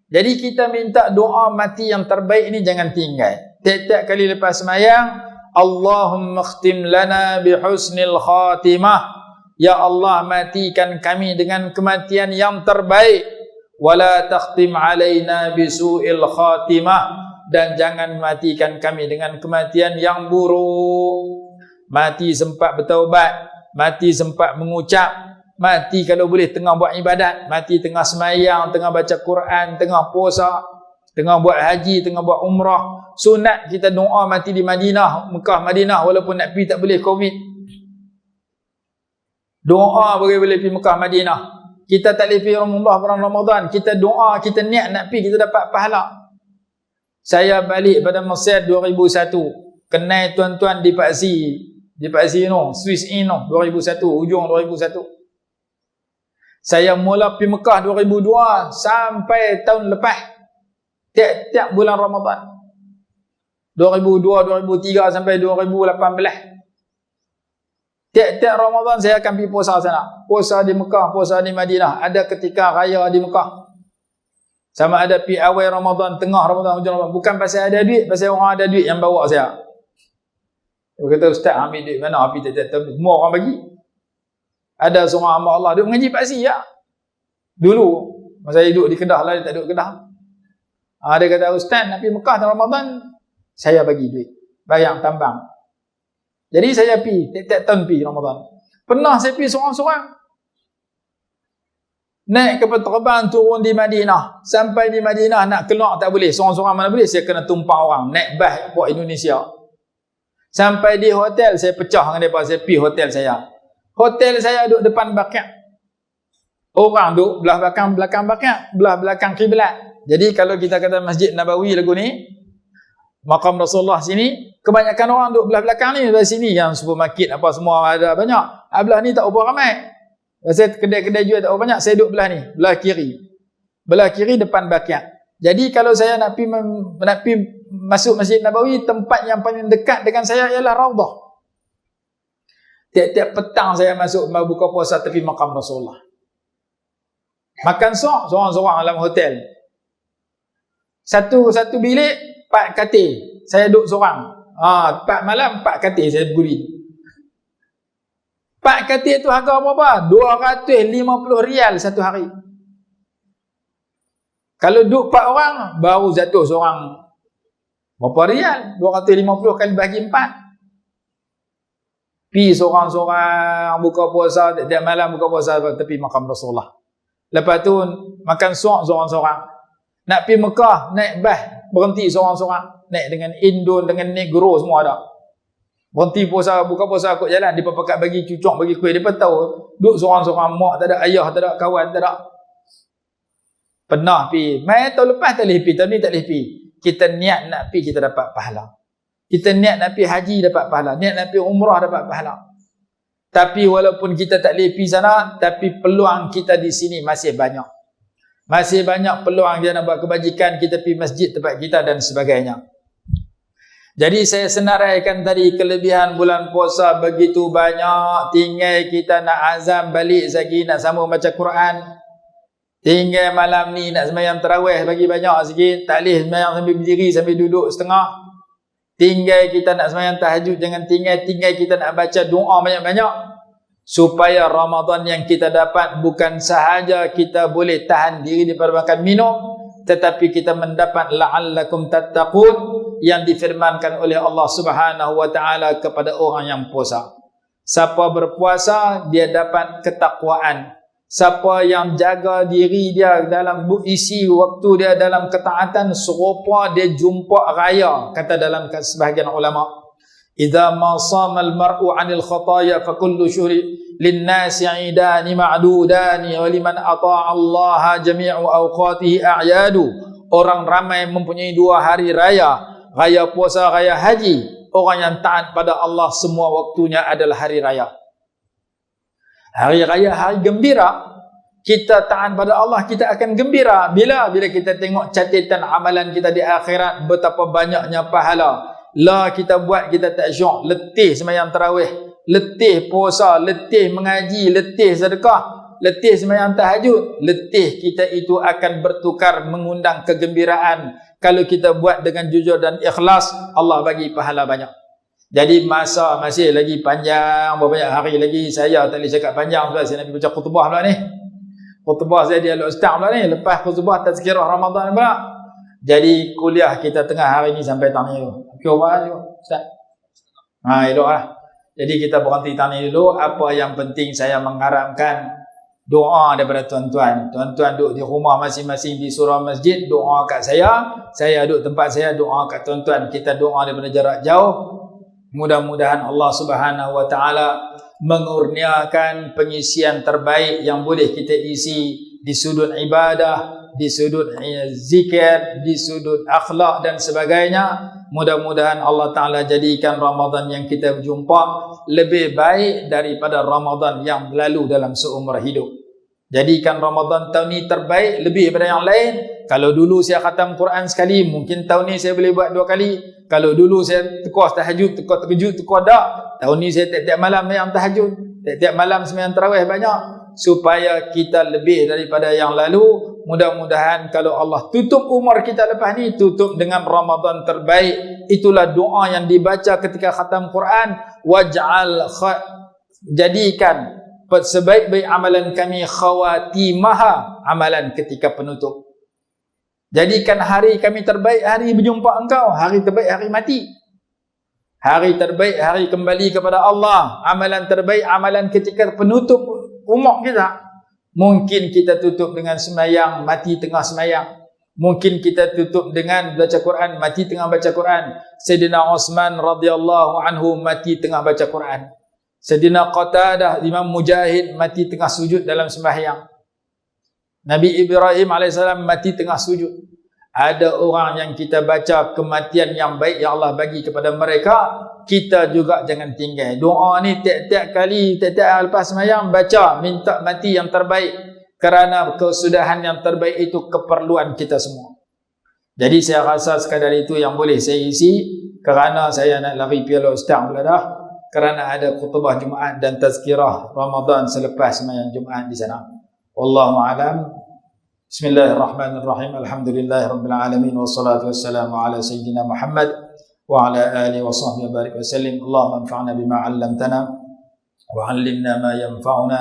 Speaker 1: Jadi kita minta doa mati yang terbaik ini jangan tinggal. Tiap-tiap kali lepas sembahyang, Allahumma khtim lana bihusnil khatimah. Ya Allah, matikan kami dengan kematian yang terbaik. Wala takhtim alaina bisu'il khatimah. Dan jangan matikan kami dengan kematian yang buruk. Mati sempat bertaubat, mati sempat mengucap, mati kalau boleh tengah buat ibadat, mati tengah semayang, tengah baca Quran, tengah puasa, tengah buat haji, tengah buat umrah. Sunat kita doa mati di Madinah, Mekah, Madinah, walaupun nak pergi tak boleh Covid. Doa boleh pergi Mekah, Madinah. Kita tak boleh pergi Ramadhan, bulan Ramadan, kita doa, kita niat nak pergi, kita dapat pahala. Saya balik pada Mesir 2001, kenal tuan-tuan di Paksi no, Swiss no, 2001, hujung 2001. Saya mula pergi Mekah 2002 sampai tahun lepas. Tiap-tiap bulan Ramadan. 2002, 2003 sampai 2018. Tiap-tiap Ramadan saya akan pergi puasa sana. Puasa di Mekah, puasa di Madinah. Ada ketika raya di Mekah. Sama ada pergi awal Ramadan, tengah Ramadan, hujung Ramadan. Bukan pasal ada duit, pasal orang ada duit yang bawa saya. Dia kata, "Ustaz ambil duit mana?" Api tak tahu. Semua orang bagi. Ada seorang hamba Allah duduk mengaji Paksi ya. Dulu masa saya duduk di Kedah lah, dia tak duduk Kedah. Dia kata, "Ustaz nak pergi Mekah dalam Ramadan, saya bagi duit." bayang tambang. Jadi saya pi, tiap-tiap tahun pi Ramadan. Pernah saya pi seorang-seorang. Naik kapal terbang turun di Madinah. Sampai di Madinah nak keluar tak boleh. Seorang-seorang mana boleh, saya kena tumpang orang. Naik bas buat Indonesia. Sampai di hotel, saya pecah dengan mereka. Saya pi hotel saya. Hotel saya duduk depan bakar. Orang duduk belah belakang bakar. Belah belakang kiblat. Jadi kalau kita kata Masjid Nabawi lagu ni, makam Rasulullah sini, kebanyakan orang duduk belah belakang ni. Dari sini yang supermarket apa semua ada banyak. Belah ni tak berapa ramai. Saya kedai-kedai jual tak berapa banyak. Saya duduk belah ni, belah kiri. Belah kiri depan bakar. Jadi kalau saya nak pi masuk Masjid Nabawi, tempat yang paling dekat dengan saya ialah Raudah. Tiap-tiap petang saya masuk buka puasa tepi makam Rasulullah. Makan seorang-seorang dalam hotel. Satu bilik 4 katil. Saya duduk seorang. 4 malam 4 katil saya berdiri. 4 katil tu harga berapa? 250 rial satu hari. Kalau duduk 4 orang, baru jatuh seorang berapa rial? 250 kali bagi 4. Pi seorang-seorang buka puasa, tiap malam buka puasa tepi makam Rasulullah. Lepas tu makan seorang-seorang. Nak pi Mekah, naik bas, berhenti seorang-seorang. Naik dengan Indon, dengan Negro semua ada. Berhenti puasa, buka puasa kot jalan. Dia pakat bagi cucuk, bagi kuih. Dia pun tahu, duduk seorang-seorang, mak tak ada, ayah tak ada, kawan tak ada. Pernah pi. Mai tahun lepas tak boleh pi, tahun ni tak boleh pi. Kita niat nak pi, kita dapat pahala. Kita niat nak pi haji, dapat pahala. Niat nak pi umrah, dapat pahala. Tapi walaupun kita tak boleh pi sana, tapi peluang kita di sini masih banyak. Masih banyak peluang dia nak buat kebajikan, kita pi masjid tempat kita dan sebagainya. Jadi saya senaraikan tadi, kelebihan bulan puasa begitu banyak. Tinggal kita nak azam balik lagi, nak sambung baca Quran. Tinggal malam ni nak sembahyang tarawih bagi banyak sikit. Tak boleh sembahyang sambil berdiri, sambil duduk setengah. Tinggal kita nak sembahyang tahajud, jangan tinggal kita nak baca doa banyak-banyak. Supaya Ramadan yang kita dapat bukan sahaja kita boleh tahan diri daripada makan minum, tetapi kita mendapat la'allakum tattaqun yang difirmankan oleh Allah Subhanahu wa taala kepada orang yang puasa. Siapa berpuasa dia dapat ketakwaan. Siapa yang jaga diri dia dalam isi waktu dia dalam ketaatan, serupa dia jumpa raya, kata dalam sebahagian ulama. Idza ma sama al-mar'u 'anil khataaya fa kullu syuhri lin-nasi 'idani ma'dudani wa liman ata'a Allah jami'u awqatihi a'yadu. Orang ramai mempunyai 2 hari raya, raya puasa, raya haji. Orang yang taat pada Allah semua waktunya adalah hari raya. Hari raya, hari gembira. Kita taat pada Allah, kita akan gembira. Bila kita tengok catatan amalan kita di akhirat, betapa banyaknya pahala. Kita buat, kita tak syok. Letih sembahyang tarawih, letih puasa, letih mengaji, letih sedekah, letih sembahyang tahajud. Letih kita itu akan bertukar mengundang kegembiraan. Kalau kita buat dengan jujur dan ikhlas, Allah bagi pahala banyak. Jadi masa masih lagi panjang, berapa banyak hari lagi. Saya tak boleh cakap panjang sebab saya nak baca khutbah pula ni. Khutbah saya dia ustaz pula ni. Lepas khutbah tazkirah Ramadan pula. Jadi kuliah kita tengah hari ni sampai tang ni dulu. Okey apa ustaz? Eloklah. Jadi kita berhenti tang ni dulu. Apa yang penting saya mengharapkan doa daripada tuan-tuan. Tuan-tuan duduk di rumah masing-masing di surau masjid, doa kat saya. Saya duduk tempat saya, doa kat tuan-tuan. Kita doa daripada jarak jauh. Mudah-mudahan Allah Subhanahu wa taala mengurniakan pengisian terbaik yang boleh kita isi di sudut ibadah, di sudut zikir, di sudut akhlak dan sebagainya. Mudah-mudahan Allah taala jadikan Ramadan yang kita berjumpa lebih baik daripada Ramadan yang lalu dalam seumur hidup. Jadikan Ramadan tahun ni terbaik lebih daripada yang lain. Kalau dulu saya khatam Quran sekali, mungkin tahun ni saya boleh buat 2 kali. Kalau dulu saya tekor tahajud, tekor tahajud, tekor tak, tahun ni saya tiap-tiap malam yang tahajud, tiap-tiap malam sembahyang tarawih banyak, supaya kita lebih daripada yang lalu. Mudah-mudahan kalau Allah tutup umur kita lepas ni, tutup dengan Ramadan terbaik. Itulah doa yang dibaca ketika khatam Quran. Jadikan sebaik-baik amalan kami khawatimaha, amalan ketika penutup. Jadikan hari kami terbaik hari berjumpa engkau, hari terbaik hari mati. Hari terbaik, hari kembali kepada Allah. Amalan terbaik, amalan ketika penutup umur kita. Mungkin kita tutup dengan sembahyang, mati tengah sembahyang. Mungkin kita tutup dengan baca Quran, mati tengah baca Quran. Sayyidina Uthman radhiyallahu anhu mati tengah baca Quran. Sayyidina Qatadah, Imam Mujahid mati tengah sujud dalam sembahyang. Nabi Ibrahim AS mati tengah sujud. Ada orang yang kita baca kematian yang baik yang Allah bagi kepada mereka, kita juga jangan tinggal. Doa ni tiap-tiap kali, tiap-tiap lepas sembahyang baca, minta mati yang terbaik. Kerana kesudahan yang terbaik itu keperluan kita semua. Jadi saya rasa sekadar itu yang boleh saya isi. Kerana saya nak lari piala ustaz pula dah. Kerana ada khutbah Jumaat dan tazkirah Ramadan selepas sembahyang Jumaat di sana. Wallahu a'lam. Bismillahirrahmanirrahim. Alhamdulillahirabbil alamin wassalatu wassalamu ala sayyidina Muhammad wa ala alihi wa sahbihi barik wa sallim. Allahumma anfa'na bima 'allamtana wa 'allimna ma yanfa'una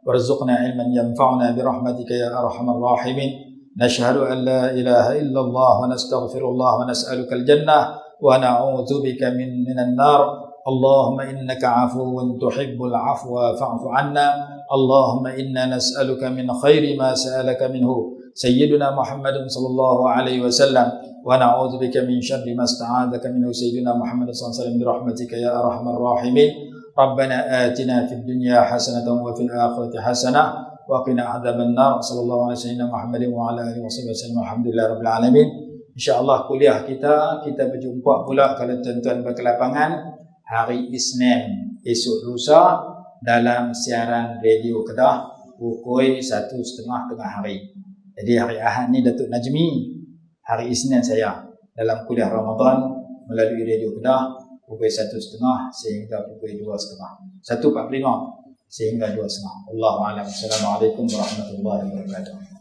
Speaker 1: warzuqna 'ilman yanfa'una bi rahmatika ya arhamar rahimin. Nashhadu an la ilaha illallah wa nastaghfirullah wa nas'aluka al-jannah wa na'udzu bika minan nar. Allahumma innaka 'afuwun tuhibbul 'afwa fa'fu 'anna. Allahumma inna nas'aluka min khairi ma sa'alaka minhu sayyiduna Muhammadin sallallahu alaihi wasallam wa na'udzu bika min syarri ma sta'adzaka minhu sayyiduna Muhammadin sallallahu alaihi wasallam bi rahmatika ya arhamar rahimin. Rabbana atina fid dunya hasanatan wa fil akhirati hasanah wa qina adzaban nar. Sallallahu alaihi wasallam Muhammadin wa ala alihi wasallam. Alhamdulillahirabbil alamin. Insyaallah kuliah kita berjumpa pula kalau tuan-tuan berkelapangan hari Isnin esok lusa dalam siaran radio Kedah pukul 1:30 tengah hari. Jadi hari Ahad ni Datuk Najmi, hari Isnin saya dalam kuliah Ramadan melalui radio Kedah pukul 1:30 sehingga pukul 2:30. 1:45 sehingga 2:30. Wallahu a'lam. Assalamualaikum warahmatullahi wabarakatuh.